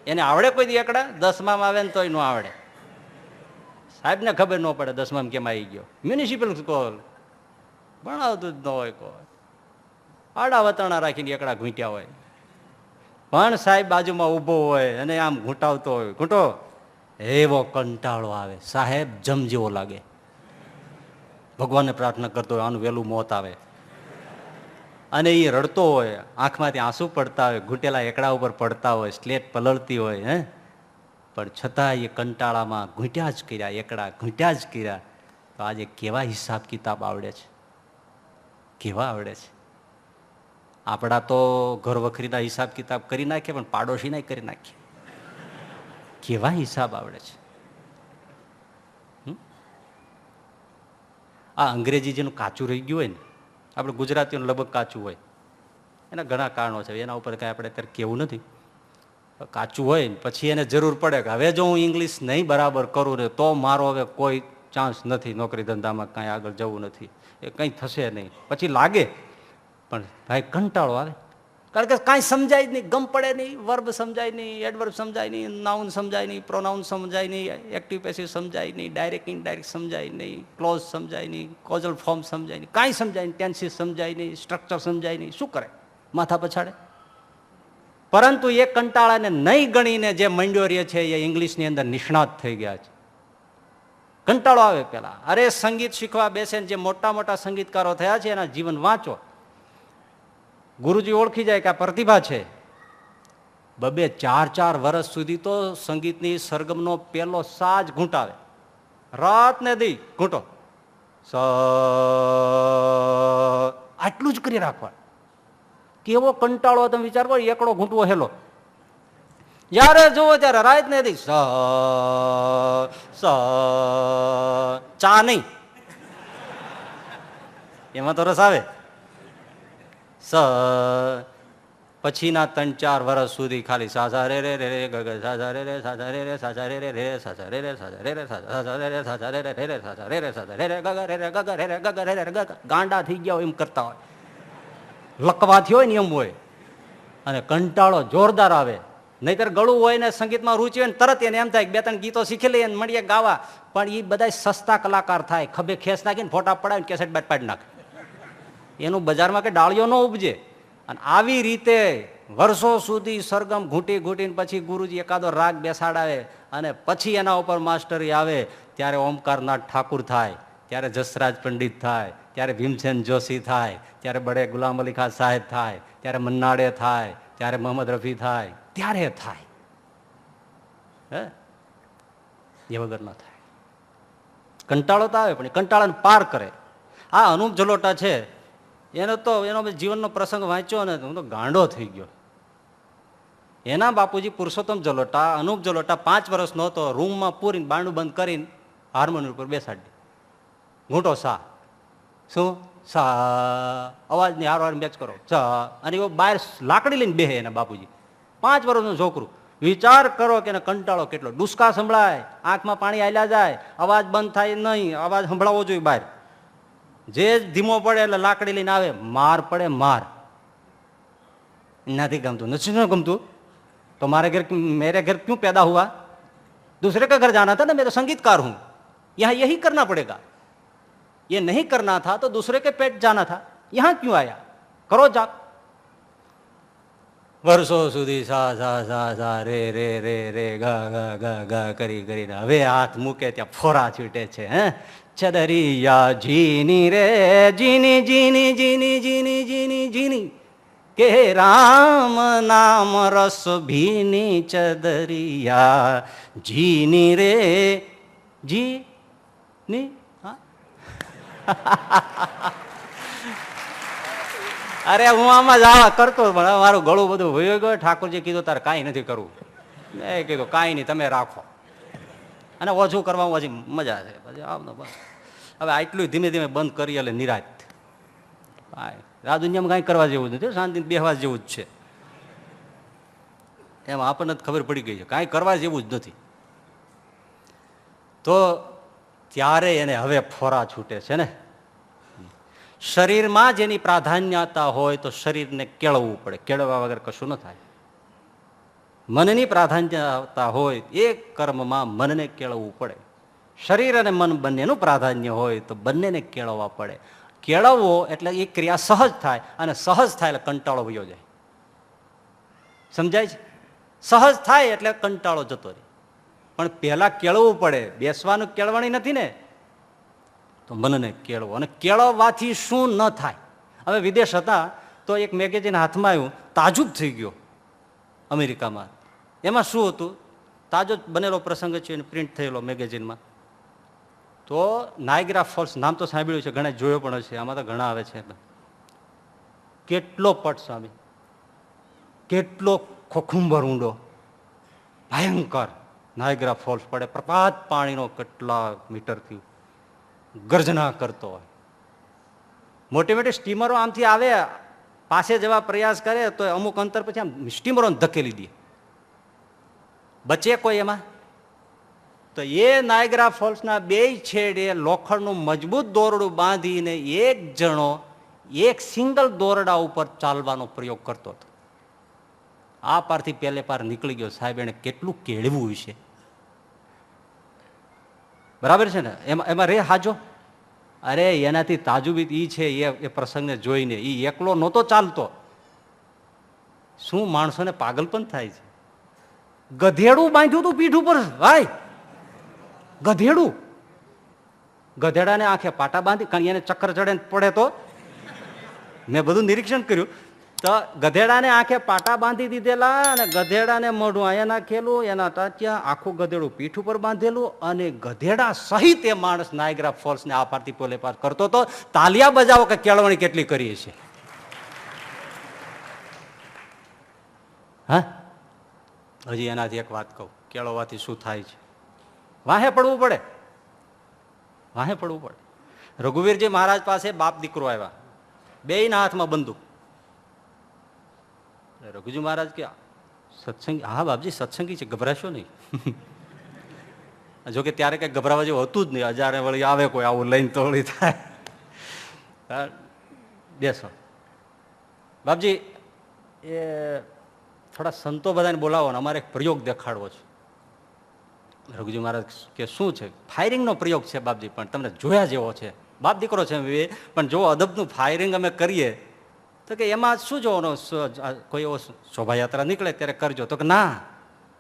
એને આવડે કોઈ દી એકડા? 10માં આવે ને તોય ન આવડે. સાહેબને ખબર ન પડે 10માં કેમ આવી ગયો. મ્યુનિસિપલ સ્કૂલ ભણાવતું જ ન હોય કોઈ, આડા વતરણા રાખીને એકડા ઘૂંટ્યા હોય. પણ સાહેબ બાજુમાં ઊભો હોય અને આમ ઘૂંટાવતો હોય, ઘૂંટો, એવો કંટાળો આવે. સાહેબ જમ જેવો લાગે. ભગવાનને પ્રાર્થના કરતો હોય આનું વહેલું મોત આવે. અને એ રડતો હોય, આંખમાંથી આંસુ પડતા હોય, ઘૂંટેલા એકડા ઉપર પડતા હોય, સ્લેટ પલળતી હોય, હે, પણ છતાં એ કંટાળામાં ઘૂંટ્યા જ કર્યા, એકડા ઘૂંટ્યા જ કર્યા. તો આજે કેવા હિસાબ કિતાબ આવડે છે, કેવા આવડે છે. આપણા તો ઘર વખરીના હિસાબ કિતાબ કરી નાખીએ, પણ પાડોશીના કરી નાખીએ. કેવા હિસાબ આવડે છે. આ અંગ્રેજી જેનું કાચું રહી ગયું હોય ને, આપણે ગુજરાતીઓનું લગભગ કાચું હોય. એના ઘણા કારણો છે, એના ઉપર કાંઈ આપણે અત્યારે કહેવું નથી. કાચું હોય ને પછી એને જરૂર પડે કે હવે જો હું ઇંગ્લિશ નહીં બરાબર કરું ને તો મારો હવે કોઈ ચાન્સ નથી, નોકરી ધંધામાં કાંઈ આગળ જવું નથી, એ કંઈ થશે નહીં. પછી લાગે, પણ ભાઈ કંટાળો આવે. કારણ કે કાંઈ સમજાય જ નહીં, ગમ પડે નહીં, વર્બ સમજાય નહીં, એડવર્બ સમજાય નહીં, નાઉન સમજાય નહીં, પ્રોનાઉન સમજાય નહીં, એક્ટિવ પેસિવ સમજાય નહીં, ડાયરેક્ટ ઇનડાયરેક્ટ સમજાય નહીં, ક્લોઝ સમજાય નહીં, કોઝલ ફોર્મ સમજાય નહીં, કાંઈ સમજાય નહીં, ટેન્સીસ સમજાય નહીં, સ્ટ્રક્ચર સમજાય નહીં. શું કરે? માથા પછાડે. પરંતુ એ કંટાળાને નહીં ગણીને જે મંડ્યો રહે છે એ ઇંગ્લિશની અંદર નિષ્ણાત થઈ ગયા છે. કંટાળો આવે પેલા. અરે સંગીત શીખવા બેસે જે મોટા મોટા સંગીતકારો થયા છે એના જીવન વાંચો. ગુરુજી ઓળખી જાય કે આ પ્રતિભા છે. 2-4 વર્ષ સુધી તો સંગીતની સરગમનો પેલો સાજ ઘૂંટાવે, રાત ને દી ઘૂંટો, આટલું જ કરી રાખવા. કેવો કંટાળો તમે વિચાર કરો, એકડો ઘૂંટવો હેલો, જયારે જુઓ ત્યારે રાત ને દી ચા નહીં, એમાં તો રસ આવે. પછીના 3-4 વર્ષ સુધી ખાલી સાસા રે રે રે રે ગગ સાસા રે રે સાસા રે રે સાસા રે રે રે સાસા રે રે સાસા રે રે સાસા રે રે સાસા રે રે રે રે સાસા રે રે સાસા રે રે ગગ રે રે ગગ રે રે ગગ રે રે ગગ. ગાંડા થઈ ગયા હોય એમ કરતા હોય, લકવા થયો હોય ને એમ હોય. અને કંટાળો જોરદાર આવે. નહીતર ગળું હોય ને સંગીતમાં રૂચિ હોય ને તરત એને એમ થાય 2-3 ગીતો શીખી લઈએ ને મળીએ ગાવા. પણ એ બધા સસ્તા કલાકાર થાય, ખભે ખેસ નાખીને ફોટા પડાવીને કેસેટ બાદ પાડી નાખે. એનું બજારમાં કે ડાળીઓ ન ઉપજે. અને આવી રીતે વર્ષો સુધી સરગમ ઘૂંટી ઘૂંટીને પછી ગુરુજી એકાદો રાગ બેસાડાવે અને પછી એના ઉપર માસ્ટરી આવે. ત્યારે ઓમકારનાથ ઠાકુર થાય, ત્યારે જસરાજ પંડિત થાય, ત્યારે ભીમસેન જોશી થાય, ત્યારે બડે ગુલામ અલી ખાન સાહેબ થાય, ત્યારે મન્નાડે થાય, ત્યારે મોહમ્મદ રફી થાય, ત્યારે થાય. હે એ વગર ના થાય. કંટાળો તો આવે પણ કંટાળાને પાર કરે. આ અનુપ જલોટા છે, એનો જીવનનો પ્રસંગ વાંચ્યો ને હું તો ગાંડો થઈ ગયો. એના બાપુજી પુરુષોત્તમ જલોટા, અનુપ જલોટા 5 વર્ષનો હતો, રૂમમાં પૂરીને બારણું બંધ કરીને હાર્મોનિયમ ઉપર બેસાડી, ઘૂંટો સા, શું સા, અવાજની હાર મેચ કરો સા. અને એવો બહાર લાકડી લઈને બેહે એના બાપુજી, 5 વર્ષનું છોકરું. વિચાર કરો કે એને કંટાળો કેટલો. ડુસકા સંભળાય, આંખમાં પાણી આલ્યા જાય, અવાજ બંધ થાય નહીં, અવાજ સંભળાવવો જોઈએ બહાર. જે ધીમો પડે એટલે લાકડી લઈને આવે, માર પડે માર. નથી ગમતું, નથી ન ગમતું તો मेरे घर क्यों पैदा हुआ, दूसरे का घर जाना था ना, मैं तो संगीतकार हूं, यहाँ यही करना पड़ेगा, ये नहीं करना था तो दूसरे के पेट जाना था, यहाँ क्यों आया, करो जा. વર્ષો સુધી સા સા સા સા રે રે રે રે ગા ગા ગા ગા કરી કરીને હવે હાથ મૂકે ત્યાં ફોરા છૂટે છે. હે ચદરિયા જીની રે જીની જીની જીની જીની જીની જીની કે રામ નામ રસ ભીની ચદરિયા જીની રે જીની. અરે હું આમાં જ આવા કરતો પણ મારું ગળું બધું વયો ગયો. ઠાકોરજી કીધું તારે કાંઈ નથી કરવું. મેં કીધું કાંઈ નહીં, તમે રાખો. અને ઓછું કરવામાં પછી મજા છે. પછી આવનો બસ હવે આટલું ધીમે ધીમે બંધ કરી એટલે નિરાશ. આ દુનિયામાં કાંઈ કરવા જેવું જ નથી, શાંતિ બેહવા જેવું જ છે. એમ આપણને ખબર પડી ગઈ છે કાંઈ કરવા જેવું જ નથી. તો ત્યારે એને હવે ફોરા છૂટે છે ને. શરીરમાં જેની પ્રાધાન્યતા હોય તો શરીરને કેળવવું પડે, કેળવવા વગર કશું ન થાય. મનની પ્રાધાન્યતા હોય એ કર્મમાં મનને કેળવવું પડે. શરીર અને મન બંનેનું પ્રાધાન્ય હોય તો બંનેને કેળવવા પડે. કેળવવો એટલે એ ક્રિયા સહજ થાય, અને સહજ થાય એટલે કંટાળો વયો જાય. સમજાય છે? સહજ થાય એટલે કંટાળો જતો રહે. પણ પહેલા કેળવવું પડે. બેસવાનું કેળવણી નથી ને, તો મનને કેળવો. અને કેળવવાથી શું ન થાય. હવે વિદેશ હતા તો એક મેગેઝિન હાથમાં આવ્યું, તાજુબ થઈ ગયો અમેરિકામાં. એમાં શું હતું, તાજો બનેલો પ્રસંગ છે, પ્રિન્ટ થયેલો મેગેઝિનમાં. તો નાયગ્રા ફોલ્સ નામ તો સાંભળ્યું છે, ઘણા જોયો પણ હશે, આમાં તો ઘણા આવે છે. કેટલો પટ સ્વામી, કેટલો ખોખુંબર ઊંડો, ભયંકર નાયગ્રા ફોલ્સ પડે, પ્રપાત પાણીનો કેટલા મીટરથી ગર્જના કરતો હોય. મોટી મોટી સ્ટીમરો આમથી આવે, પાસે જવા પ્રયાસ કરે તો અમુક અંતર પછી આમ સ્ટીમરોને ધકેલી દે, બચે કોઈ એમાં? તો એ નાયગ્રા ફોલ્સના 2 છેડે લોખંડનું મજબૂત દોરડું બાંધીને એક જણો એક સિંગલ દોરડા ઉપર ચાલવાનો પ્રયોગ કરતો હતો. આ પારથી પેલે પાર નીકળી ગયો. સાહેબ એને કેટલું કેળવું છે, બરાબર છે ને? એમાં રે હાજો. અરે એનાથી તાજુબી ઈ છે, એ પ્રસંગને જોઈને ઈ એકલો નહોતો ચાલતો. શું માણસોને પાગલ પણ થાય છે. ગધેડું બાંધ્યું હતું પીઠ ઉપર ભાઈ, ગધેડું. ગધેડાને આંખે પાટા બાંધી, કારણ એને ચક્કર ચડે પડે તો મેં બધું નિરીક્ષણ કર્યું. તો ગધેડાને આંખે પાટા બાંધી દીધેલા અને ગધેડાને મોઢું અહીંયા નાખેલું, એના ટાંટિયા, આખું ગધેડું પીઠ ઉપર બાંધેલું અને ગધેડા સહિત એ માણસ નાયગ્રા ફોલ્સને આ પારથી પોલે પાર કરતો હતો. તાલિયા બજાવો કે કેળવણી કેટલી કરી છે. હા, હજી એનાથી એક વાત કહું, કેળવવાથી શું થાય છે. વાહે પડવું પડે, વાહે પડવું પડે. રઘુવીરજી મહારાજ પાસે બાપ દીકરો આવ્યા, બેયના હાથમાં બંદૂક. રઘુજી મહારાજ કે સત્સંગી? હા બાપજી સત્સંગી છે, ગભરાશો નહીં. જોકે ત્યારે કઈ ગભરાવા જેવું હતું જ નહીં. હજારે વળી આવે કોઈ આવું લઈને તો વળી થાય. બેસો બાપજી, એ થોડા સંતો બધાને બોલાવો ને અમારે એક પ્રયોગ દેખાડવો છે. રઘુજી મહારાજ કે શું છે? ફાયરિંગનો પ્રયોગ છે બાપજી, પણ તમને જોયા જેવો છે. બાપ દીકરો છે પણ જો અદબનું ફાયરિંગ અમે કરીએ તો કે એમાં શું જોવાનું, કોઈ એવો શોભાયાત્રા નીકળે ત્યારે કરજો. તો કે ના,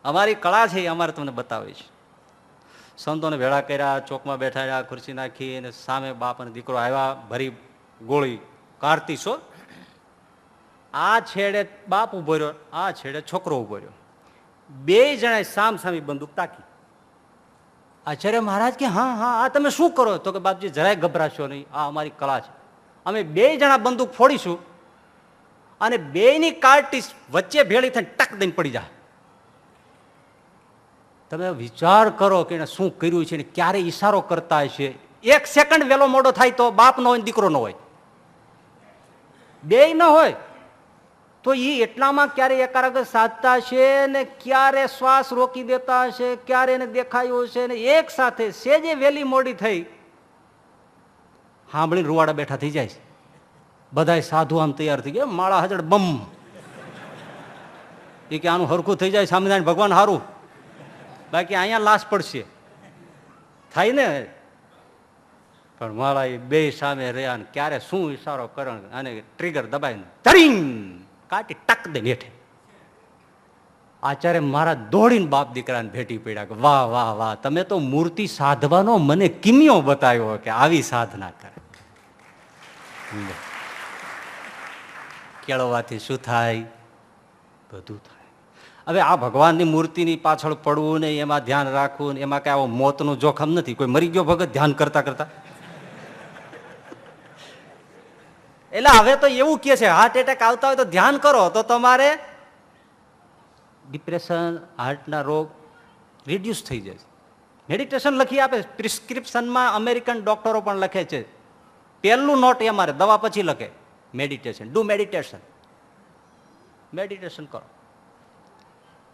અમારી કળા છે એ અમારે તમને બતાવી છે. સંતોને ભેળા કર્યા, ચોકમાં બેઠાડ્યા, ખુરશી નાખી અને સામે બાપ અને દીકરો આવ્યા, ભરી ગોળી કાઢતી છો. આ છેડે બાપ ઉભો રહ્યો, આ છેડે છોકરો ઉભો રહ્યો. બે જણાએ સામ સામી બંદૂક તાકી. આચાર્ય મહારાજ કે હા હા, આ તમે શું કરો? તો કે બાપજી જરાય ગભરાશો નહીં, આ અમારી કળા છે. અમે બે જણા બંદૂક ફોડીશું અને બેયની કાર્ટીસ વચ્ચે ભેળી થઈને ટક દઈને પડી જાય. તમે વિચાર કરો કે એને શું કર્યું છે ને ક્યારે ઈશારો કરતા હશે. એક સેકન્ડ વેલો મોડો થાય તો બાપ નો હોય દીકરો નો હોય, બેય ન હોય તો એ એટલામાં ક્યારે એકાગ્ર સાધતા હશે ને ક્યારે શ્વાસ રોકી દેતા હશે, ક્યારે એને દેખાયું હશે ને એક સાથે સેજે વેલી મોડી થઈ સાંભળીને રૂવાડા બેઠા થઈ જાય છે. બધા સાધુ આમ તૈયાર થઈ ગયા, માળા હજડ બમ. એ કે આનું હરખું થઈ જાય સ્વામિનારાયણ ભગવાન હારું, બાકી અહીંયા લાશ પડશે થાય ને. પણ માળા એ બે સામે રહ્યા ને ક્યારે શું ઈશારો કરે અને ટ્રિગર દબાઈને તરીંગ કાટી ટક દે હેઠે. આચાર્ય મારા દોડીને બાપ દીકરાને ભેટી પડ્યા કે વાહ વાહ વાહ, તમે તો મૂર્તિ સાધવાનો મને કિમિયો બતાવ્યો કે આવી સાધના કરે. કેળવવાથી શું થાય? બધું થાય. હવે આ ભગવાનની મૂર્તિની પાછળ પડવું ને એમાં ધ્યાન રાખવું ને એમાં કઈ આવો મોતનું જોખમ નથી. કોઈ મરી ગયો ભગત ધ્યાન કરતા કરતા? એટલે હવે તો એવું કે છે હાર્ટ એટેક આવતા હોય તો ધ્યાન કરો તો તમારે ડિપ્રેશન, હાર્ટના રોગ રિડ્યુસ થઈ જાય. મેડિટેશન લખી આપે પ્રિસ્ક્રિપ્શનમાં, અમેરિકન ડોક્ટરો પણ લખે છે. પહેલું નોટ એ અમારે દવા પછી લખે મેડિટેશન, ડુ મેડિટેશન. મેડિટેશન કરો.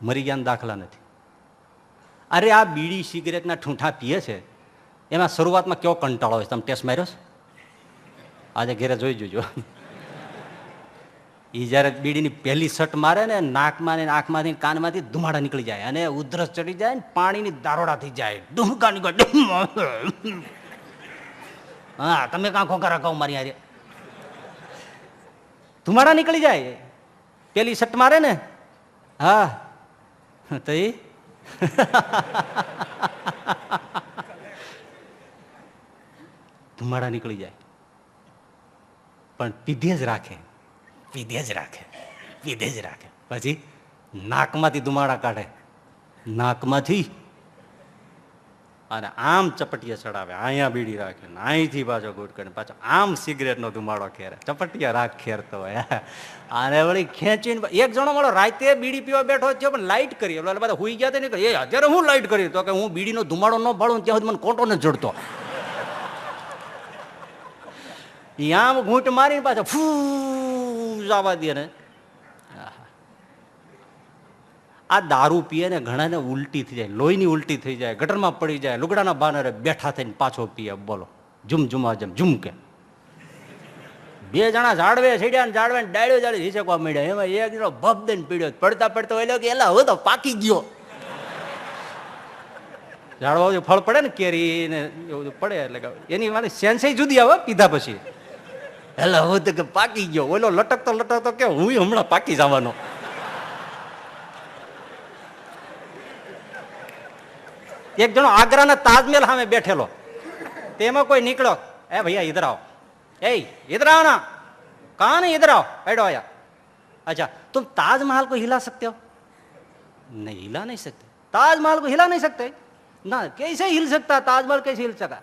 મરી ગયા દાખલા નથી. અરે આ બીડી સિગરેટના ઠૂંઠા પીએ છે એમાં શરૂઆતમાં કેવો કંટાળો હોય, તમે ટેસ્ટ માર્યો છે? આજે ઘેરે જોઈ જોજો. એ જયારે બીડીની પહેલી સટ મારે ને નાકમાં ને આંખમાંથી કાનમાંથી ધુમાડા નીકળી જાય અને ઉધરસ ચડી જાય ને પાણીની દારોડા થઈ જાય. ડુમકા નીકળે. હા, તમે કાં ખોખા રાખો મારી હારે. ધુમાડા નીકળી જાય પેલી સટ મારે ને. હા તો એ ધુમાડા નીકળી જાય. પણ પીધે જ રાખે, પીધે જ રાખે, પીધે જ રાખે. પછી નાકમાંથી ધુમાડા કાઢે, નાકમાંથી અને આમ ચપટીયા ચડાવે, અહીંયા બીડી રાખે, અહીંથી પાછો ગુટકાને પાછો આમ સિગરેટનો ધુમાડો ખેરે, ચપટીયા રાખ ખેરતો હોય. અને વળી ખેંચીને એક જણો મળો રાતે બીડી પીવા બેઠો થયો પણ લાઈટ કરી, એટલે બધા હુઈ ગયા નહીં. એ અત્યારે હું લાઈટ કરી તો કે હું બીડીનો ધુમાડો ન ફાળું ત્યાં સુધી મને કોટો ન જડતો. આમ ઘૂંટ મારીને પાછો ફૂ જવા દે ને. આ દારૂ પીએ ને ઘણાને ઉલટી થઈ જાય, લોહીની ઉલટી થઈ જાય, ગટરમાં પડી જાય, લુગડાના બાનરે બેઠા થઈને પાછો પીએ. બોલો ઝુમઝુમા જેમ ઝુમકે બે જણા ઝાડવે સીડ્યા ને ઝાડવે ડાળ્યો જાળી હિસકવા મળ્યા. એમાં એક જણો ભપ દઈને પીડ્યો. પડતા પડતો એટલે કે એલા હવે તો પાકી ગયો. ઝાડવા ફળ પડે ને કેરી ને એવું પડે એટલે એની મારી સેન્સ જુદી આવે પીધા પછી. એટલે હવે તો કે પાકી ગયો. ઓલો લટકતો કે હું હમણાં પાકી જવાનો. એક જણો આગ્રાના તાજમહેલ સામે બેઠેલો, તેમાં કોઈ નીકળ્યો, એ ભૈયા ઇધર આવો, એ ઇધર આવો ના, कहा नहीं इधर आओ, बैठो आया. अच्छा तुम ताजमहल को हिला सकते हो? नहीं हिला नहीं सकते. ताजमहल को हिला नहीं सकते ना. कैसे हिल सकता ताजमहल? कैसे हिल सका?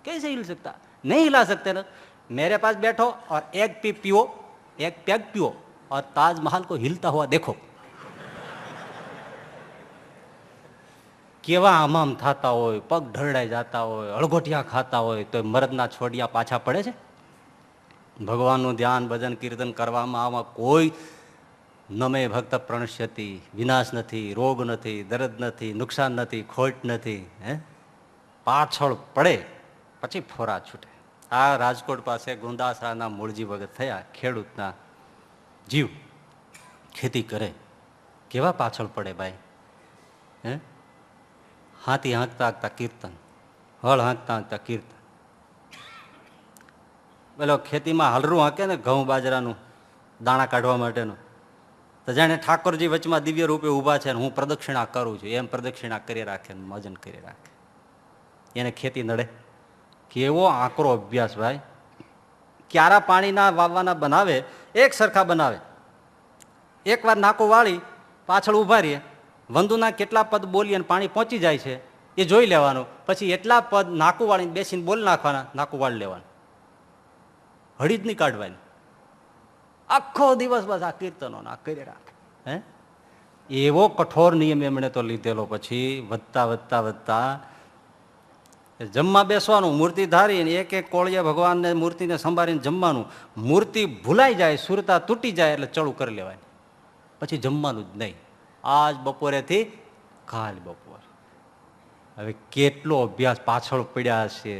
कैसे हिल सकता? नहीं हिला सकते ना. मेरे पास बैठो और एक पियो, एक पैग पियो और ताजमहल को हिलता हुआ देखो. કેવા આમામ થતા હોય, પગ ઢળડાઈ જતા હોય, અળગોટિયા ખાતા હોય તો મરદના છોડિયા પાછા પડે છે? ભગવાનનું ધ્યાન ભજન કીર્તન કરવામાં આમાં કોઈ નમે ભક્ત પ્રણશ્યતિ, વિનાશ નથી, રોગ નથી, દર્દ નથી, નુકસાન નથી, ખોટ નથી. હે પાછળ પડે પછી ફોરા છૂટે. આ રાજકોટ પાસે ગુંદાસરાના મૂળજી ભગત થયા, ખેડૂતના જીવ, ખેતી કરે, કેવા પાછળ પડે ભાઈ. હે હાથી હાંકતા હાંકતા કીર્તન, હળ હાંકતા હાંકતા કીર્તન. પેલો ખેતીમાં હલરું હાંકે ને ઘઉં બાજરાનું દાણા કાઢવા માટેનું, તો જાણે ઠાકોરજી વચમાં દિવ્ય રૂપે ઊભા છે ને હું પ્રદક્ષિણા કરું છું એમ પ્રદક્ષિણા કરી રાખે, મજન કરી રાખે. એને ખેતી નડે? કેવો આકરો અભ્યાસ ભાઈ. ક્યારા પાણીના વાવવાના બનાવે, એક સરખા બનાવે, એકવાર નાકું વાળી પાછળ ઊભા રહીએ, વંદુના કેટલા પદ બોલી અને પાણી પહોંચી જાય છે એ જોઈ લેવાનું. પછી એટલા પદ નાકું વાળીને બેસીને બોલ નાખવાના, નાકું વાળી લેવાનું, હળી જ નહીં કાઢવાની. આખો દિવસ બસ આ કીર્તનો ના કરી રાખે. હે એવો કઠોર નિયમ એમણે તો લીધેલો. પછી વધતા વધતા વધતા જમવા બેસવાનું, મૂર્તિ ધારીને એક એક કોળીએ ભગવાનને મૂર્તિને સંભાળીને જમવાનું. મૂર્તિ ભૂલાઈ જાય, સુરતા તૂટી જાય એટલે ચડું કરી લેવાની, પછી જમવાનું જ નહીં. આજ બપોરેથી કાલ બપોર. હવે કેટલો અભ્યાસ પાછળ પડ્યા છે.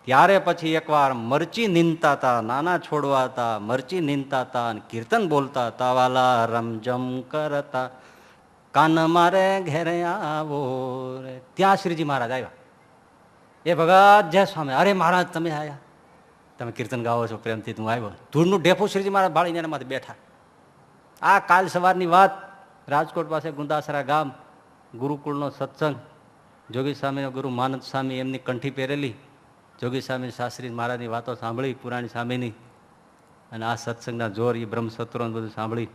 ત્યારે પછી એકવાર મરચી નીંદતા હતા, નાના છોડવા હતા, મરચી નીંદતા હતા અને કીર્તન બોલતા હતા. વાલા રમજમ કરતા કાન મારે ઘેરે આવો રે. ત્યાં શ્રીજી મહારાજ આવ્યા. એ ભગત જય સ્વામી. અરે મહારાજ તમે આવ્યા, તમે કીર્તન ગાવો છો પ્રેમથી, તું આવ્યો. ધૂળનું ઢેફું શ્રીજી મહારાજ ભાળીને એના માથે બેઠા. આ કાલ સવારની વાત, રાજકોટ પાસે ગુંદાસરા ગામ, ગુરુકુળનો સત્સંગ. જોગી સ્વામીનો ગુરુ માનંદ સ્વામી એમની કંઠી પહેરેલી, જોગી સ્વામી શાસ્ત્રી મહારાજની વાતો સાંભળી પુરાણી સ્વામીની, અને આ સત્સંગના જોર એ બ્રહ્મસત્રો બધું સાંભળી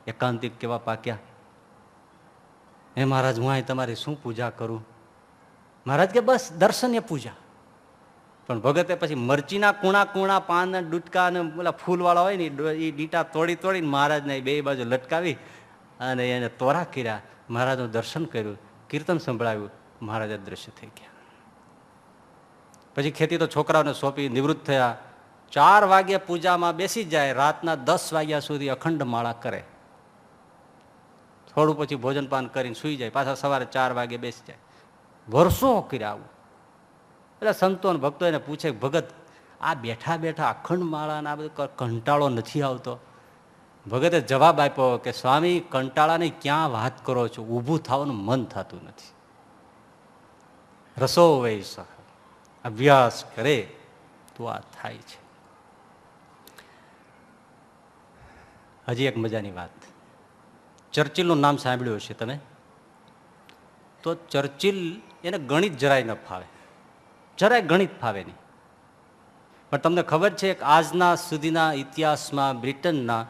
એકાંતિક કેવા પાક્યા. હે મહારાજ હું અહીં તમારી શું પૂજા કરું? મહારાજ કે બસ દર્શનીય પૂજા. પણ ભગતે પછી મરચીના કુણા કુણા પાન ડૂટકા અને પેલા ફૂલવાળા હોય ને એ ડીટા તોડી તોડીને મહારાજને બે બાજુ લટકાવી અને એને તોરા કર્યા. મહારાજનું દર્શન કર્યું, કીર્તન સંભળાવ્યું, મહારાજ અદૃશ્ય થઈ ગયા. પછી ખેતી તો છોકરાઓને સોંપી નિવૃત્ત થયા. 4 વાગ્યે પૂજામાં બેસી જાય, રાતના 10 વાગ્યા સુધી અખંડ માળા કરે. થોડું પછી ભોજન પાન કરીને સૂઈ જાય, પાછા સવારે 4 વાગે બેસી જાય. વર્ષો કર્યા આવું. એટલે સંતો અને ભક્તો એને પૂછે, ભગત આ બેઠા બેઠા અખંડ માળાના આ બધું કંટાળો નથી આવતો? ભગતે જવાબ આપ્યો કે સ્વામી કંટાળાની ક્યાં વાત કરો છો, ઊભું થવાનું મન થતું નથી. રસો વૈસ અભ્યાસ કરે તો આ થાય છે. હજી એક મજાની વાત, ચર્ચિલનું નામ સાંભળ્યું હશે તમે. તો ચર્ચિલ એને ગણિત જરાય ન ફાવે, જરાય ગણિત ફાવે નહીં. પણ તમને ખબર છે કે આજના સુધીના ઇતિહાસમાં બ્રિટનના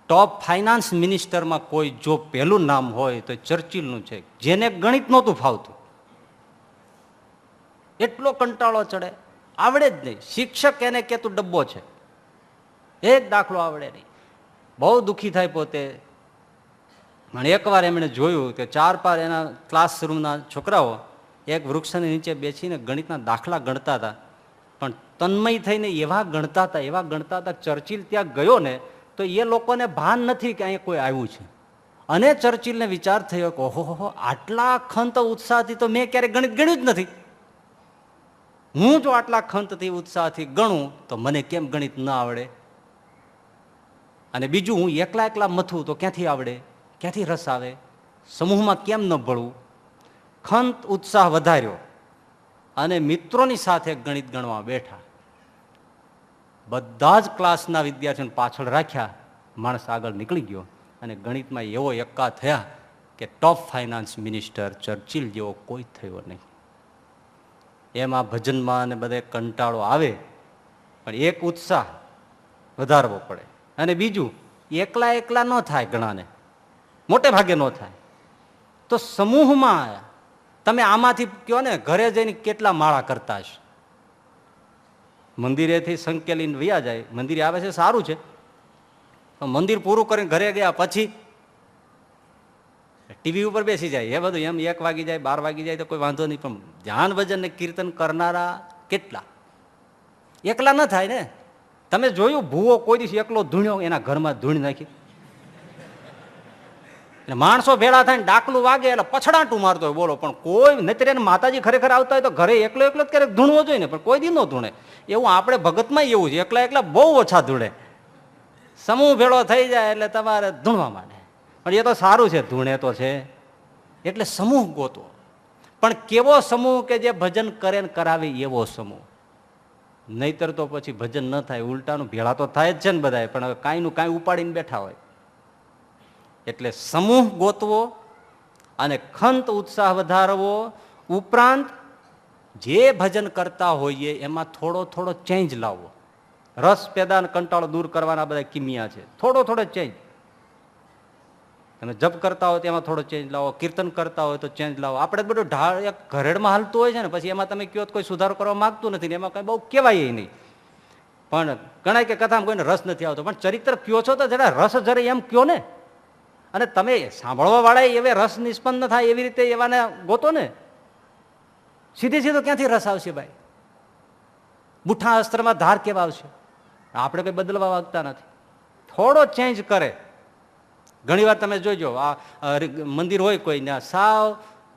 ટોપ ફાઇનાન્સ મિનિસ્ટરમાં કોઈ જો પહેલું નામ હોય તો ચર્ચિલનું છે, જેને ગણિત નહોતું ફાવતું. એટલો કંટાળો ચડે, આવડે જ નહીં. શિક્ષક એને કે તું ડબ્બો છે, એક દાખલો આવડે નહીં. બહુ દુઃખી થાય પોતે. અને એકવાર એમણે જોયું કે 4-5 એના ક્લાસરૂમના છોકરાઓ એક વૃક્ષની નીચે બેસીને ગણિતના દાખલા ગણતા હતા. પણ તન્મય થઈને એવા ગણતા હતા, એવા ગણતા હતા. ચર્ચિલ ત્યાં ગયો ને તો એ લોકોને ભાન નથી કે અહીંયા કોઈ આવ્યું છે. અને ચર્ચિલને વિચાર થયો કે ઓહો આટલા ખંત ઉત્સાહથી તો મેં ક્યારેય ગણિત ગણ્યું જ નથી. હું જો આટલા ખંતથી ઉત્સાહથી ગણું તો મને કેમ ગણિત ન આવડે? અને બીજું, હું એકલા એકલા મથું તો ક્યાંથી આવડે? ક્યાંથી રસ આવે? સમૂહમાં કેમ ન ભળવું? ખંત ઉત્સાહ વધાર્યો અને મિત્રોની સાથે ગણિત ગણવા બેઠા. બધા જ ક્લાસના વિદ્યાર્થીઓને પાછળ રાખ્યા, માણસ આગળ નીકળી ગયો અને ગણિતમાં એવો એકા થયા કે ટોપ ફાઇનાન્સ મિનિસ્ટર ચર્ચિલ જેવો કોઈ થયો નહીં. એમાં ભજનમાં અને બધે કંટાળો આવે, પણ એક ઉત્સાહ વધારવો પડે. અને બીજું, એકલા એકલા ન થાય, ઘણાને મોટે ભાગે ન થાય, તો સમૂહમાં તમે આમાંથી કહો ને, ઘરે જઈને કેટલા માળા કરતા હશે? મંદિરેથી સંકેલીને વયા જાય, મંદિરે આવે છે સારું છે, મંદિર પૂરું કરીને ઘરે ગયા પછી ટીવી ઉપર બેસી જાય, એ બધું એમ 1 વાગી જાય, 12 વાગી જાય તો કોઈ વાંધો નહીં, પણ ધ્યાન ભજન ને કીર્તન કરનારા કેટલા? એકલા ન થાય ને. તમે જોયું, ભૂવો કોઈ દિવસ એકલો ધૂણ્યો? એના ઘરમાં ધૂણી નાખી. માણસો ભેળા થાય ને ડાકલું વાગે એટલે પછડાટું મારતો હોય, બોલો. પણ કોઈ નહીતર એને માતાજી ખરેખર આવતા હોય તો ઘરે એકલો એકલો જ ક્યારેક ધૂણવો જોઈએ ને, પણ કોઈ દી ન ધૂણે. એવું આપણે ભગતમાં એવું છે, એકલા એકલા બહુ ઓછા ધૂણે. સમૂહ ભેળો થઈ જાય એટલે તમારે ધૂણવા માંડે. પણ એ તો સારું છે, ધૂણે તો છે. એટલે સમૂહ ગોતો, પણ કેવો સમૂહ કે જે ભજન કરે ને કરાવે એવો સમૂહ. નહીતર તો પછી ભજન ન થાય, ઉલટાનું ભેળા તો થાય જ છે ને બધા, પણ હવે કાંઈનું કાંઈ ઉપાડીને બેઠા હોય. એટલે સમૂહ ગોતવો અને ખંત ઉત્સાહ વધારવો, ઉપરાંત જે ભજન કરતા હોઈએ એમાં થોડો થોડો ચેન્જ લાવવો. રસ પેદા કંટાળો દૂર કરવાના બધા કિમિયા છે. થોડો થોડો ચેન્જ. તમે જપ કરતા હોય તો એમાં થોડો ચેન્જ લાવો, કીર્તન કરતા હોય તો ચેન્જ લાવો. આપણે બધું ઢાળ એક ઘરેડમાં હાલતું હોય છે ને, પછી એમાં તમે કહો કોઈ સુધારો કરવા માંગતું નથી ને, એમાં કઈ બહુ કહેવાય નહીં. પણ ગણાય કે કથામાં કોઈને રસ નથી આવતો, પણ ચરિત્ર કયો છો તો જરા રસ જરે એમ કયો ને. અને તમે સાંભળવા વાળા એવે રસ નિષ્પન્ન થાય એવી રીતે એવાને ગોતો ને. સીધે સીધો ક્યાંથી રસ આવશે ભાઈ? બુઠ્ઠા અસ્ત્રમાં ધાર કેવા આવશે? આપણે કઈ બદલવા માંગતા નથી. થોડો ચેન્જ કરે. ઘણી વાર તમે જોજો, આ મંદિર હોય કોઈ ને, સાવ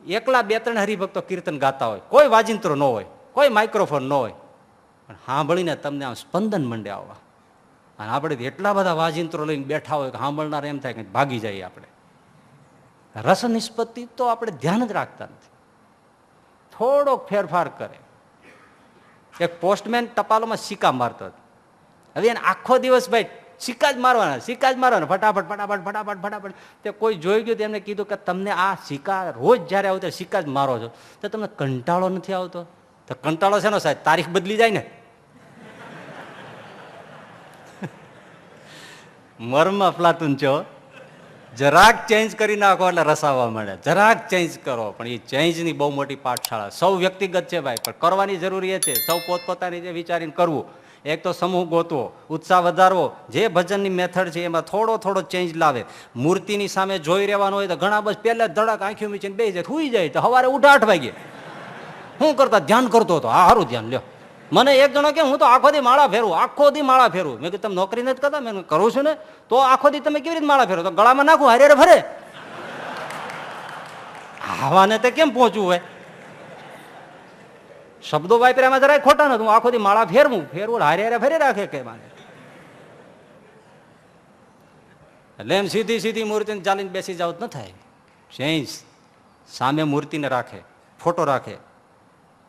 એકલા 2-3 હરિભક્તો કીર્તન ગાતા હોય, કોઈ વાજિંત્રો ન હોય, કોઈ માઇક્રોફોન ન હોય, પણ સાંભળીને તમને આમ સ્પંદન મંડે આવવા. અને આપણે એટલા બધા વાજિંત્રો લઈને બેઠા હોય કે સાંભળનાર એમ થાય કે ભાગી જાય. આપણે રસ નિષ્પત્તિ તો આપણે ધ્યાન જ રાખતા નથી. થોડોક ફેરફાર કરે. એક પોસ્ટમેન ટપાલોમાં સિક્કા મારતો હતો. હવે એને આખો દિવસ ભાઈ સિક્કા જ મારવાના, સિક્કા જ મારવાના, ફટાફટ ફટાફટ ફટાફટ ફટાફટ. તે કોઈ જોઈ ગયું, એમને કીધું કે તમને આ સિક્કા રોજ જયારે આવો ત્યારે સિક્કા જ મારો છો, તો તમને કંટાળો નથી આવતો? તો કંટાળો છે ને સાહેબ, તારીખ બદલી જાય ને. મર્મ અફલાતુન છો. જરાક ચેન્જ કરી નાખો એટલે રસાવા મળે. જરાક ચેન્જ કરો, પણ એ ચેન્જની બહુ મોટી પાઠશાળા. સૌ વ્યક્તિગત છે ભાઈ, પણ કરવાની જરૂરી એ છે સૌ પોતપોતાની જે વિચારીને કરવું. એક તો સમૂહ ગોતવો, ઉત્સાહ વધારવો, જે ભજનની મેથડ છે એમાં થોડો થોડો ચેન્જ લાવે. મૂર્તિની સામે જોઈ રહેવાનું હોય તો ઘણા બસ પહેલા ધડાક આંખી મીચીને બેસી જાય, સુઈ જાય. તો સવારે ઉઠા 8 વાગે શું કરતા? ધ્યાન કરતો હતો. આ સારું ધ્યાન લ્યો. મને એક જણો કે હું તો આખો દી માળા ફેરવું, આખો દી માળા ફેરવું. મેં કીધું તમે નોકરી નથી કરતા? મેં કરું છું ને. તો આખો દી તમે કેવી રીતે માળા ફેરવો? તો ગળામાં નાખું, હારે ફરે. આવાને તે કેમ પહોંચવું હોય? શબ્દો વાપર્યામાં જરાય ખોટા નથી. હું આખો દી માળા ફેરવું હારે હારે ફરી રાખે કે માને. એટલે એમ સીધી સીધી મૂર્તિને ચાલીને બેસી જાવ ન થાય. ચેન્જ. સામે મૂર્તિને રાખે, ફોટો રાખે,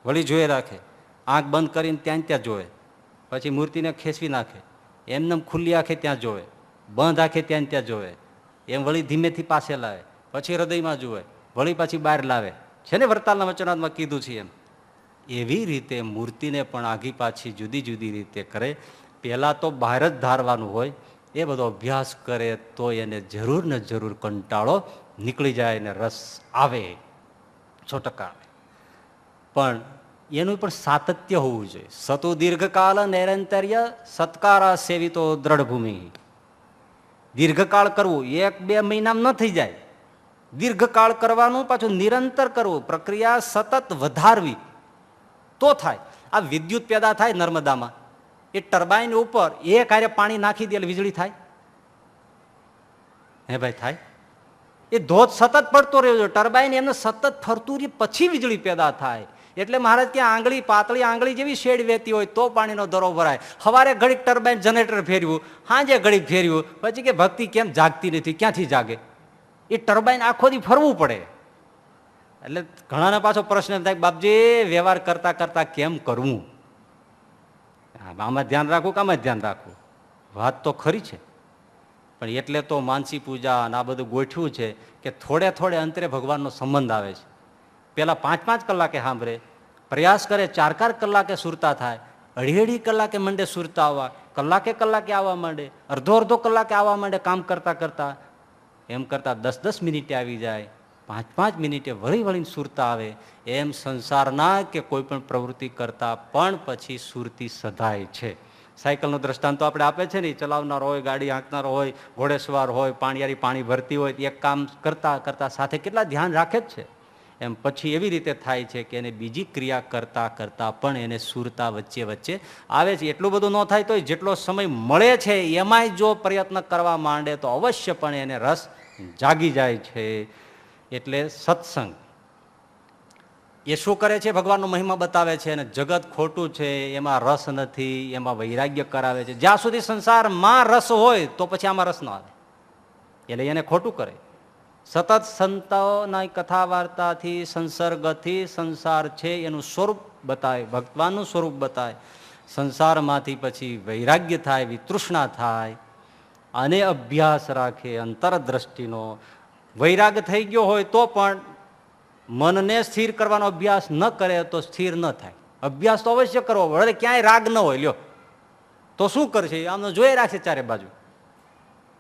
વળી જોઈએ રાખે, આંખ બંધ કરીને ત્યાં ત્યાં જોવે, પછી મૂર્તિને ખેંચવી નાખે, એમને ખુલ્લી આંખે ત્યાં જોવે, બંધ આંખે ત્યાં ત્યાં જોવે, એમ વળી ધીમેથી પાસે લાવે, પછી હૃદયમાં જુએ, વળી પાછી બહાર લાવે. છે ને વરતાલના વચનામાં કીધું છે એમ. એવી રીતે મૂર્તિને પણ આઘી પાછી જુદી જુદી રીતે કરે. પહેલાં તો બહાર જ ધારવાનું હોય. એ બધો અભ્યાસ કરે તો એને જરૂર ને જરૂર કંટાળો નીકળી જાય ને રસ આવે 100%. પણ એનું પણ સાતત્ય હોવું જોઈએ. સતુ દીર્ઘકાળ નૈરંતર્ય સત્કારા સેવિતો દ્રઢભૂમિ. દીર્ઘકાળ કરવું 1-2 મહિનામાં ન થઈ જાય. દીર્ઘકાળ કરવાનું, પાછું નિરંતર કરવું, પ્રક્રિયા સતત વધારવી તો થાય. આ વિદ્યુત પેદા થાય નર્મદામાં, એ ટર્બાઇન ઉપર એક હારે પાણી નાખી દે એટલે વીજળી થાય? હે ભાઈ થાય? એ ધોધ સતત પડતો રહ્યો છે, ટર્બાઇન એમને સતત ફરતું રહે પછી વીજળી પેદા થાય. એટલે મહારાજ કે આંગળી પાતળી આંગળી જેવી શેડ વહેતી હોય તો પાણીનો દરો ભરાય. સવારે ઘડીક ટર્બાઇન જનરેટર ફેરવ્યું, સાંજે ઘડીક ફેરવ્યું, પછી કે ભક્તિ કેમ જાગતી નથી? ક્યાંથી જાગે? એ ટર્બાઇન આખો દી ફરવું પડે. એટલે ઘણાને પાછો પ્રશ્ન થાય, બાપજી વ્યવહાર કરતા કરતા કેમ કરવું? આમાં ધ્યાન રાખવું કે આમાં ધ્યાન રાખવું? વાત તો ખરી છે, પણ એટલે તો માનસી પૂજા અને આ બધું ગોઠવ્યું છે કે થોડે થોડે અંતરે ભગવાનનો સંબંધ આવે છે. પેલા 5-5 કલાકે સાંભળે, પ્રયાસ કરે 4-4 કલાકે સુરતા થાય, અઢી કલાકે મંડે સુરતા આવવા, કલાકે આવવા માંડે, અડધો કલાકે આવવા માંડે કામ કરતા કરતા. એમ કરતા 10-10 મિનિટે આવી જાય, 5-5 મિનિટે વળીને સુરતા આવે. એમ સંસારના કે કોઈ પણ પ્રવૃત્તિ કરતા પણ પછી સુરતી સધાય છે. સાયકલનું દ્રષ્ટાંત તો આપણે આપે છે ને, ચલાવનાર હોય, ગાડી હાંકનાર હોય, ઘોડેસવાર હોય, પાણીયારી પાણી ભરતી હોય, એક કામ કરતા કરતા સાથે કેટલા ધ્યાન રાખે જ છે. એમ પછી એવી રીતે થાય છે કે એને બીજી ક્રિયા કરતા કરતા પણ એને સુરતા વચ્ચે વચ્ચે આવે છે. એટલું બધું ન થાય તો જેટલો સમય મળે છે એમાંય જો પ્રયત્ન કરવા માંડે તો અવશ્યપણે એને રસ જાગી જાય છે. એટલે સત્સંગ એ શું કરે છે? ભગવાનનો મહિમા બતાવે છે. અને જગત ખોટું છે, એમાં રસ નથી, એમાં વૈરાગ્ય કરાવે છે. જ્યાં સુધી સંસારમાં રસ હોય તો પછી આમાં રસ ન આવે, એટલે એને ખોટું કરે. સતત સંતોના કથા વાર્તાથી, સંસર્ગથી સંસાર છે એનું સ્વરૂપ બતાવે, ભગવાનનું સ્વરૂપ બતાવે. સંસારમાંથી પછી વૈરાગ્ય થાય, વિતૃષ્ણા થાય અને અભ્યાસ રાખે અંતરદ્રષ્ટિનો. વૈરાગ થઈ ગયો હોય તો પણ મનને સ્થિર કરવાનો અભ્યાસ ન કરે તો સ્થિર ન થાય. અભ્યાસ તો અવશ્ય કરવો પડે. ક્યાંય રાગ ન હોય લ્યો તો શું કરશે? આમને જોઈ રાખશે ચારે બાજુ.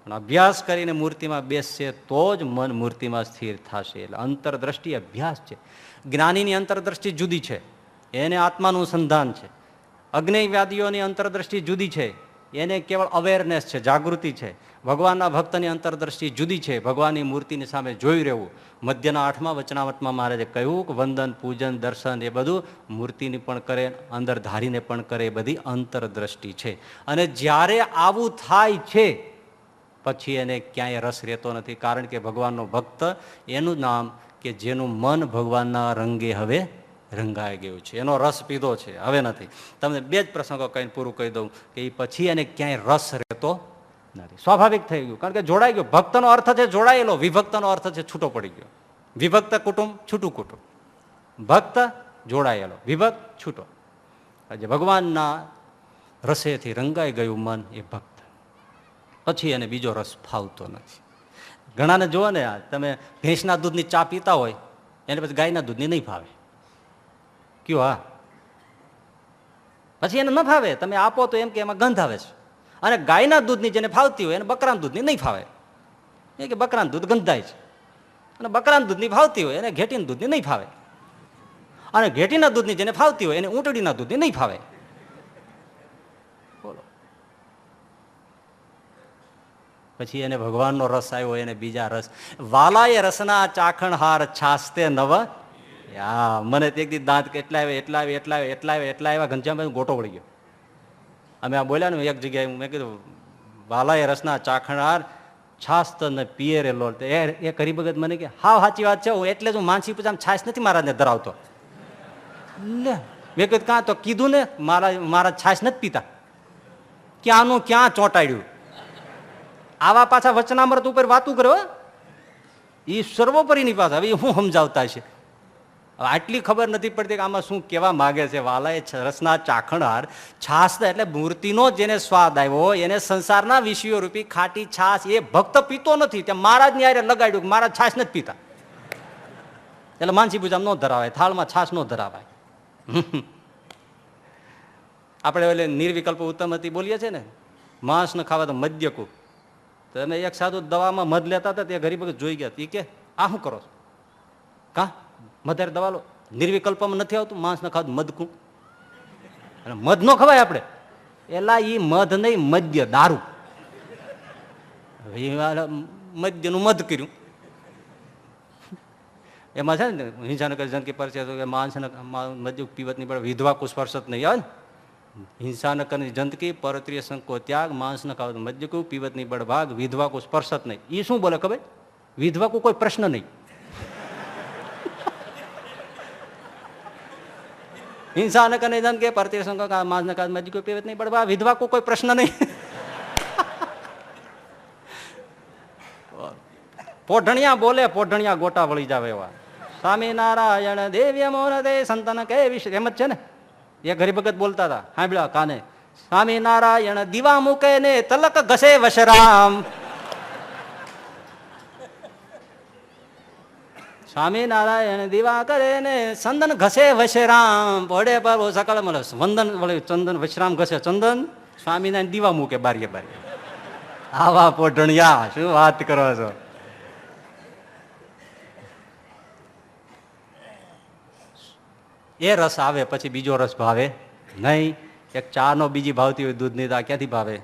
પણ અભ્યાસ કરીને મૂર્તિમાં બેસશે તો જ મન મૂર્તિમાં સ્થિર થશે. એટલે અંતરદ્રષ્ટિ અભ્યાસ છે. જ્ઞાનીની અંતરદ્રષ્ટિ જુદી છે, એને આત્માનું સંધાન છે. અજ્ઞેયવાદીઓની અંતરદ્રષ્ટિ જુદી છે, એને કેવળ અવેરનેસ છે, જાગૃતિ છે. ભગવાનના ભક્તની અંતરદ્રષ્ટિ જુદી છે, ભગવાનની મૂર્તિની સામે જોઈ રહેવું. મધ્યના 8મા વચનામૃતમાં મહારાજે કહ્યું કે વંદન, પૂજન, દર્શન એ બધું મૂર્તિની પણ કરે, અંદર ધારીને પણ કરે, એ બધી અંતરદ્રષ્ટિ છે. અને જ્યારે આવું થાય છે પછી એને ક્યાંય રસ રહેતો નથી. કારણ કે ભગવાનનો ભક્ત એનું નામ કે જેનું મન ભગવાનના રંગે હવે રંગાઈ ગયું છે, એનો રસ પીધો છે, હવે નથી. તમને 2 જ પ્રસંગો કહીને પૂરું કહી દઉં કે એ પછી એને ક્યાંય રસ રહેતો નથી. સ્વાભાવિક થઈ ગયું, કારણ કે જોડાઈ ગયો. ભક્તનો અર્થ છે જોડાયેલો, વિભક્તનો અર્થ છે છૂટો પડી ગયો. વિભક્ત કુટુંબ, છૂટું કુટુંબ. ભક્ત જોડાયેલો, વિભક્ત છૂટો. આજે ભગવાનના રસેથી રંગાઈ ગયું મન એ ભક્ત. પછી એને બીજો રસ ફાવતો નથી. ઘણાને જુઓ ને, તમે ભેંસના દૂધની ચા પીતા હોય એને પછી ગાયના દૂધની નહીં ફાવે. કયો? હા, પછી એને ન ફાવે. તમે આપો તો એમ કે એમાં ગંધ આવે છે. અને ગાયના દૂધની જેને ફાવતી હોય એને બકરાના દૂધની નહીં ફાવે, એ કે બકરાનું દૂધ ગંધાય છે. અને બકરાના દૂધની ફાવતી હોય એને ઘેટીના દૂધની નહીં ફાવે. અને ઘેટીના દૂધની જેને ફાવતી હોય એને ઊંટડીના દૂધની નહીં ફાવે. પછી એને ભગવાનનો રસ આવ્યો, એને બીજા રસ. વાલાએ રસના ચાખણહાર છાસતે નવ. મને તે દી દાંત કેટલા આવ્યા ઘનશ્યામ ગોટો વળી ગયો. અમે આ બોલ્યા ને એક જગ્યાએ, મેં કીધું વાલાએ રસના ચાખણહાર છાસ ને પિયરે લો. એ કરી ભગત મને કે હાવ સાચી વાત છે, હું એટલે જ હું માનસી પૂજામાં છાસ નથી મહારાજને ધરાવતો. લે, મેં કીધું કાં તો કીધું ને મારા છાસ નથી પીતા. ક્યાંનું ક્યાં ચોંટાડ્યું. આવા પાછા વચનામૃત ઉપર વાતું કરો, એ સર્વોપરીની પાછા. હવે હું સમજાવતા છે, આટલી ખબર નથી પડતી કે આમાં શું કહેવા માગે છે. વાલાએ રસના ચાખણહાર છાસ એટલે મૂર્તિનો જેને સ્વાદ આવ્યો, એને સંસારના વિષયો રૂપી ખાટી છાસ એ ભક્ત પીતો નથી. ત્યાં મહારાજની હારે લગાડ્યું કે મહારાજ છાસ નથી પીતા, એટલે માનસી પૂજામાં ન ધરાવાય, થાળમાં છાસ ન ધરાવાય. આપણે એટલે નિર્વિકલ્પ ઉત્તમતી બોલીએ છીએ ને, માંસ ન ખાવા તો મદ્યકુ. તો અમે એક સાધુ દવામાં મધ લેતા હતા, તે ગરીબ જોઈ ગયા. એ કે આ શું કરો છો? કા મધારે દવા લો, નિર્વિકલ્પમાં નથી આવતું માંસ ન ખાવું મધકું. અને મધ ન ખવાય આપણે, એલા એ મધ નહીં, મદ્ય, દારૂ. મદ્યનું મધ કર્યું. એમાં છે ને હિંસાનગર જનકી પરિચય માંસ મદ્ય પીવત નહીં પડે, વિધવા કુ સ્પર્શત નહીં આવે ને. હિંસાનકરની જંતકી પરત્રીય સંકો ત્યાગ, માંસ ન ખાવ મદ્ય કુ પીવત નહીં બળ ભાગ, વિધવા કુ સ્પર્શત નહીં. એ શું બોલે ખબર? વિધવા કુ કોઈ પ્રશ્ન નહીં. હિંસા ન કરે જન કે પરતે સંગ માસ ન કાજ કોઈ પીવત નહીં પડવા વિધવા કોઈ પ્રશ્ન નહીં. પોઢણિયા બોલે પોઢણિયા ગોટા વળી જાવ એવા. સ્વામિનારાયણ દેવ્ય મોર દે સંતન કે વિશે એમ જ છે ને. એ હરિભગત બોલતા હતા સાંભળ્યા કાને. સ્વામિનારાયણ દીવા મૂકે ને તલક ઘસે વશરામ. સ્વામિનારાયણ દીવા કરે ને ચંદન ઘસે વશરામ. ભોડે પર સકળ મળે વંદન વળે ચંદન વશરામ ઘસે ચંદન. સ્વામિનારાયણ દીવા મૂકે બારીએ બારીએ. આવા પોઢણિયા શું વાત કરો છો. એ રસ આવે પછી બીજો રસ ભાવે નહીં. એક ચા નો બીજી ભાવતી હોય દૂધ ની તો ક્યાંથી ભાવે.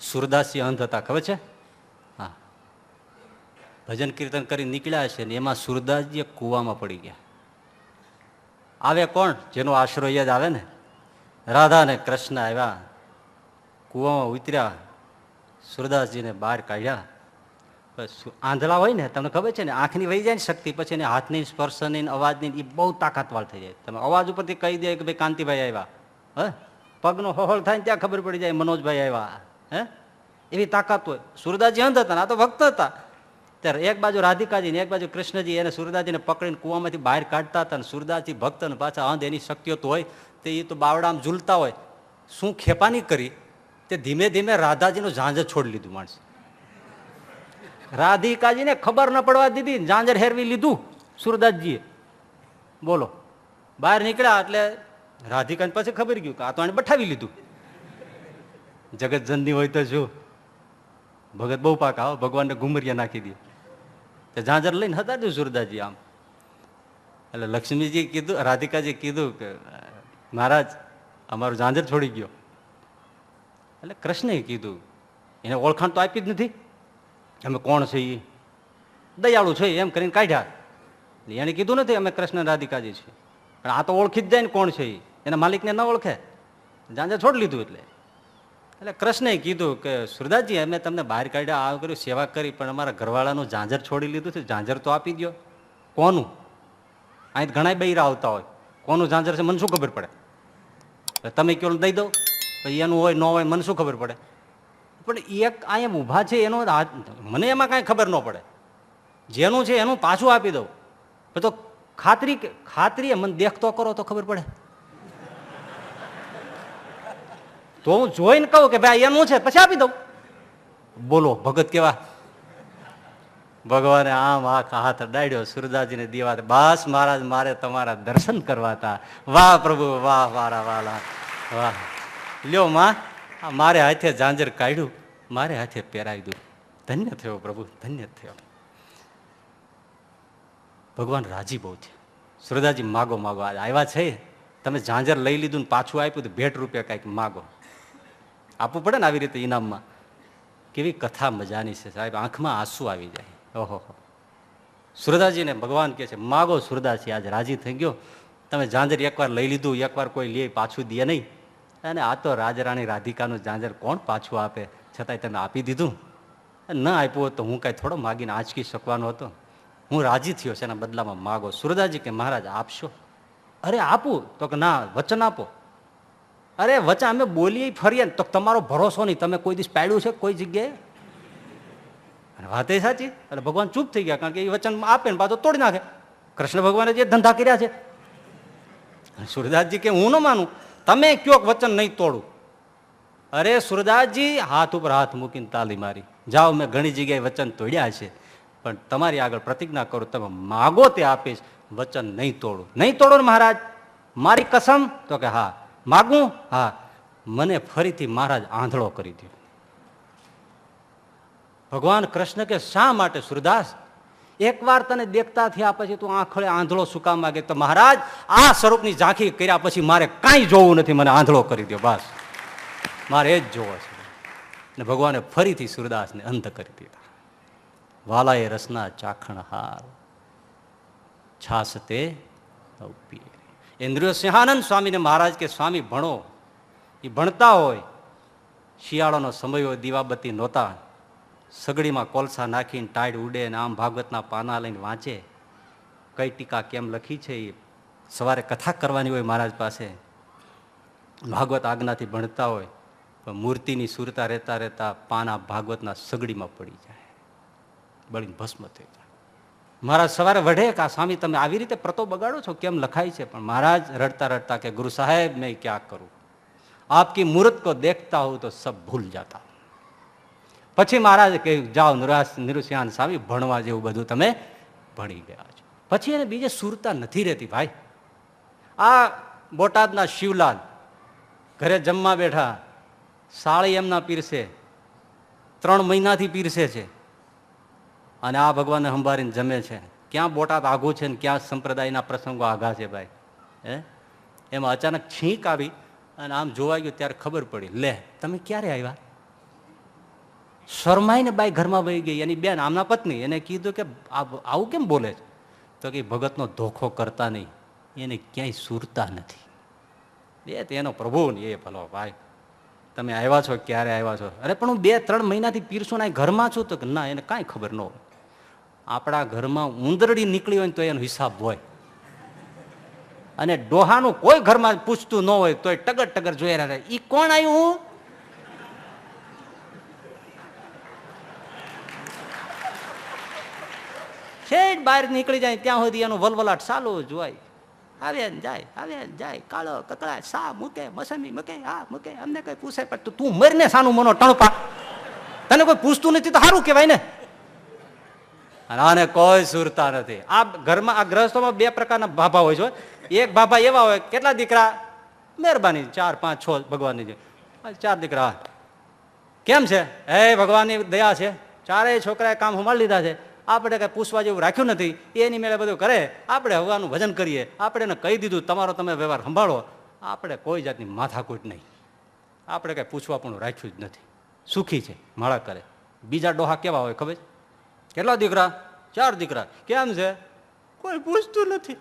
સુરદાસજી અંધ હતા ખબર છે. હા, ભજન કીર્તન કરી નીકળ્યા છે ને એમાં સુરદાસજી કૂવામાં પડી ગયા. આવે કોણ? જેનો આશ્રય જ આવે ને. રાધા ને કૃષ્ણ આવ્યા, કૂવામાં ઉતર્યા, સુરદાસજીને બહાર કાઢ્યા. આંધળા હોય ને તમને ખબર છે ને, આંખની વહી જાય ને શક્તિ, પછી એને હાથની સ્પર્શની અવાજની એ બહુ તાકાતવાળ થઈ જાય. તમે અવાજ ઉપરથી કહી દે કે ભાઈ કાંતિભાઈ આવ્યા, હે પગનો હોહળ થાય ને ત્યાં ખબર પડી જાય મનોજભાઈ આવ્યા. હે એવી તાકાત હોય. સુરદાસજી અંધ હતા ને આ તો ભક્ત હતા. ત્યારે એક બાજુ રાધિકાજી ને એક બાજુ કૃષ્ણજી એને સુરદાસજીને પકડીને કૂવામાંથી બહાર કાઢતા હતા. ને સુરદાસજી ભક્ત ને પાછા અંધ એની શક્તિઓ તો હોય તે એ તો બાવડામાં ઝૂલતા હોય. શું ખેપાની કરી તે ધીમે ધીમે રાધાજીનું ઝાંઝર છોડી લીધું માણસ. રાધિકાજીને ખબર ન પડવા દીધી, ઝાંઝર હેરવી લીધું સુરદાસજીએ. બોલો બહાર નીકળ્યા એટલે રાધિકાને પછી ખબર ગયું કે આ તો આને બઠાવી લીધું. જગત જનની હોય તો શું ભગત બહુ પાકા હો, ભગવાનને ઘુમરિયા નાખી દે. તે ઝાંઝર લઈને હતા જ સુરદાસજી આમ. એટલે લક્ષ્મીજી કીધું, રાધિકાજી કીધું કે મહારાજ અમારું ઝાંઝર છોડી ગયો. એટલે કૃષ્ણએ કીધું એને ઓળખાણ તો આપી જ નથી, અમે કોણ છે એ દયાળુ છે એમ કરીને કાઢ્યા. એને કીધું નથી અમે કૃષ્ણ રાધિકાજી છીએ, પણ આ તો ઓળખી જ જાય ને કોણ છે એ. એના માલિકને ન ઓળખે, ઝાંઝર છોડી લીધું. એટલે કૃષ્ણએ કીધું કે સુરદાસજી અમે તમને બહાર કાઢ્યા, આ કર્યું, સેવા કરી, પણ અમારા ઘરવાળાનું ઝાંઝર છોડી લીધું છે, ઝાંઝર તો આપી દો. કોનું? અહીં ઘણા બૈરા આવતા હોય, કોનું ઝાંઝર છે મને શું ખબર પડે? તમે કયો દઈ દો, પછી એનું હોય ન હોય મને શું ખબર પડે? પણ એક અહીંયા ઊભા છે એનો મને એમાં કાંઈ ખબર ન પડે. જેનું છે એનું પાછું આપી દઉં. તો ખાતરી મને દેખતો કરો તો ખબર પડે. તો હું જોઈને કહું કે ભાઈ એનું છે પછી આપી દઉં. બોલો ભગત કેવા. ભગવાને આમ આખા હાથ ડાળ્યો સુરદાસજીને દીવા. બસ મહારાજ મારે તમારા દર્શન કરવા હતા. વાહ પ્રભુ વાહ, વારા વાલા વાહ. લ્યો માં મારે હાથે ઝાંઝર કાઢ્યું, મારે હાથે પહેરાવી દઉં. ધન્ય થયો પ્રભુ, ધન્ય થયો. ભગવાન રાજી બહુ છે. સુરદાસજી માગો માગો આવ્યા છે, તમે ઝાંઝર લઈ લીધું ને પાછું આપ્યું તો ભેટ રૂપિયા કાંઈક માગો. આપવું પડે ને આવી રીતે ઇનામમાં. કેવી કથા મજાની છે સાહેબ, આંખમાં આંસુ આવી જાય. ઓહો, સુરદાસજીને ભગવાન કહે છે માગો. સુરદાસજી આજે રાજી થઈ ગયો. તમે ઝાંઝર એકવાર લઈ લીધું, એકવાર કોઈ લે પાછું દે નહીં. અને આ તો રાજરાણી રાધિકાનું ઝાંઝર કોણ પાછું આપે? છતાંય તમે આપી દીધું. ન આપ્યું હોત તો હું કાંઈ થોડો માગીને આંચકી શકવાનો હતો. હું રાજી થયો છે, એના બદલામાં માગો. સુરદાસજી કે મહારાજ આપશો? અરે આપું. તો કે ના વચન આપો. અરે વચન અમે બોલીએ ફરીએ તો તમારો ભરોસો નહીં, તમે કોઈ દિવસ પાડ્યું છે કોઈ જગ્યાએ? વાત એ સાચી. એટલે ભગવાન ચૂપ થઈ ગયા, કારણ કે એ વચન આપે ને પાછો તોડી નાખે. કૃષ્ણ ભગવાને જે ધંધા કર્યા છે. સુરદાસજી કે હું ન માનું, તમે કયો વચન નહીં તોડું. અરે સુરદાસજી હાથ ઉપર હાથ મૂકીને તાલી મારી. જાઓ મેં ઘણી જગ્યાએ વચન તોડ્યા છે, પણ તમારી આગળ પ્રતિજ્ઞા કરું, તમે માગો તે આપીશ, વચન નહીં તોડું. નહીં તોડો ને મહારાજ, મારી કસમ? તો કે હા. માગું? હા. મને ફરીથી મહારાજ આંધળો કરી દો. ભગવાન કૃષ્ણ કે શા માટે સુરદાસ? એકવાર તને દેખતા થયા પછી તું આંખળે આંધળો શું કામ માગે? તો મહારાજ આ સ્વરૂપની ઝાંખી કર્યા પછી મારે કાંઈ જોવું નથી, મને આંધળો કરી દો બસ, મારે એ જ જોવો છે. ને ભગવાને ફરીથી સુરદાસને અંધ કરી દીધા. વાલાએ રસના ચાખણ હાર છાસ તે પીએ. ઇન્દ્રિયો સિંહાનંદ સ્વામીને મહારાજ કે સ્વામી ભણો. એ ભણતા હોય, શિયાળાનો સમય હોય, દીવાબત્તી નહોતા, સગડીમાં કોલસા નાખીને ટાઈડ ઉડે ને આમ ભાગવતના પાના લઈને વાંચે. કઈ ટીકા કેમ લખી છે એ સવારે કથા કરવાની હોય મહારાજ પાસે, ભાગવત આજ્ઞાથી ભણતા હોય, પણ મૂર્તિની સુરતા રહેતા રહેતા પાના ભાગવતના સગડીમાં પડી જાય, બળીને ભસ્મ થઈ જાય. મહારાજ સવારે વઢે કે આ સ્વામી તમે આવી રીતે પ્રતો બગાડો છો, કેમ લખાય છે? પણ મહારાજ રડતા રડતા કે ગુરુ સાહેબ મેં ક્યાં કરું, આપકી મૂર્ત કો દેખતા હું તો સબ ભૂલ જાતા. પછી મહારાજે કહ્યું જાઓ નિરુસિયાન સ્વામી, ભણવા જેવું બધું તમે ભણી ગયા છો. પછી એને બીજે સુરતા નથી રહેતી ભાઈ. આ બોટાદના શિવલાલ ઘરે જમવા બેઠા, સાળી એમના પીરસે, 3 મહિનાથી પીરસે છે, અને આ ભગવાનને સંભાળીને જમે છે. ક્યાં બોટાદ આઘું છે ને ક્યાં સંપ્રદાયના પ્રસંગો આઘા છે ભાઈ. એમાં અચાનક છીંક આવી અને આમ જોવા ગયું ત્યારે ખબર પડી, લે તમે ક્યારે આવ્યા? શરમાઈને બાઈ ઘરમાં વહી ગઈ. એની બેન આમના પત્ની એને કીધું કે આવું કેમ બોલે છે? તો કે ભગતનો ધોખો કરતા નહીં, એને ક્યાંય સુરતા નથી. એ તેનો પ્રભુ ને એ ભલો ભાઈ, તમે આવ્યા છો ક્યારે આવ્યા છો? અરે પણ હું 2-3 મહિનાથી પીરસું ના ઘરમાં છું. તો કે ના, એને કાંઈ ખબર ન હોય. આપણા ઘરમાં ઉંદરડી નીકળી હોય તો એનો હિસાબ હોય, અને ડોહાનું કોઈ ઘરમાં પૂછતું ન હોય તોય ટગર ટગર જોઈ રહ્યા. ઈ કોણ આવ્યું? શેઠ બહાર નીકળી જાય ત્યાં સુધી એનું વલવલાટ ચાલુ જ હોય. આવે ને જાય, આવે ને જાય, કાળો કકડા સા મૂકે, મસમી મૂકે, આ મૂકે, અમને કઈ પૂછે પણ તું મરીને સાનું મનો ટણપા, તને કોઈ પૂછતું નથી તો સારું કહેવાય ને. આને કોઈ સુરતા નથી. આ ઘરમાં આ ગ્રહસ્થોમાં 2 પ્રકારના ભાભા હોય છે. એક ભાભા એવા હોય, કેટલા દીકરા? મહેરબાની 4, 5, 6 ભગવાનની છે, 4 દીકરા. કેમ છે? હે ભગવાનની દયા છે, 4 છોકરાએ કામ સંભાળી લીધા છે, આપણે કઈ પૂછવા જેવું રાખ્યું નથી. એની મેળે બધું કરે, આપણે હવાનું ભજન કરીએ, આપણે એને કહી દીધું તમારો તમે વ્યવહાર સંભાળો, આપણે કોઈ જાતની માથાકૂટ નહીં, આપણે કઈ પૂછવા પણ રાખ્યું જ નથી. સુખી છે, માળા કરે. બીજા ડોહા કેવા હોય ખબર? કેટલા દીકરા? 4 દીકરા. કેમ છે? કોઈ પૂછતું નથી.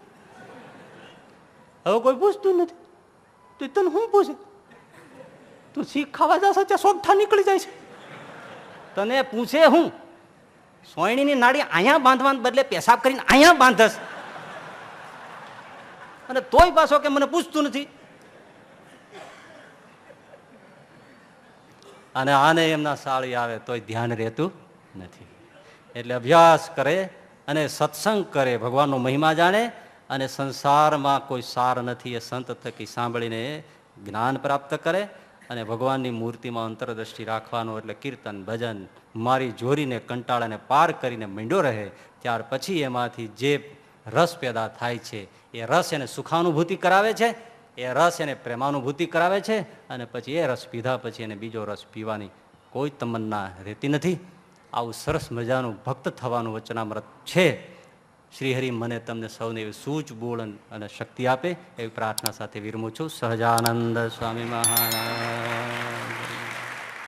હવે કોઈ પૂછતું નથી તો તને શું પૂછે? તું શીખ ખાવા જશે ત્યાં સોગઠા નીકળી જાય છે. તને પૂછે હું? સોયણીની નાડી અહીંયા બાંધવાને બદલે પેશાબ કરીને અહીંયા બાંધસ, અને તોય પાછો કે મને પૂછતું નથી. અને આને એમના સાળી આવે તોય ધ્યાન રહેતું નથી. એટલે અભ્યાસ કરે અને સત્સંગ કરે, ભગવાનનો મહિમા જાણે, અને સંસારમાં કોઈ સાર નથી એ સંત થકી સાંભળીને જ્ઞાન પ્રાપ્ત કરે, અને ભગવાનની મૂર્તિમાં અંતરદ્રષ્ટિ રાખવાનું. એટલે કીર્તન ભજન મારી જોરીને કંટાળાને પાર કરીને માંડ્યો રહે. ત્યાર પછી એમાંથી જે રસ પેદા થાય છે એ રસ એને સુખાનુભૂતિ કરાવે છે, એ રસ એને પ્રેમાનુભૂતિ કરાવે છે, અને પછી એ રસ પીધા પછી એને બીજો રસ પીવાની કોઈ તમન્ના રહેતી નથી. આવું સરસ મજાનું ભક્ત થવાનું વચનામૃત છે. શ્રીહરિ મને તમને સૌને એવી સૂઝ બોળ અને શક્તિ આપે એવી પ્રાર્થના સાથે વિરમું છું. સહજાનંદ સ્વામી મહારાજ.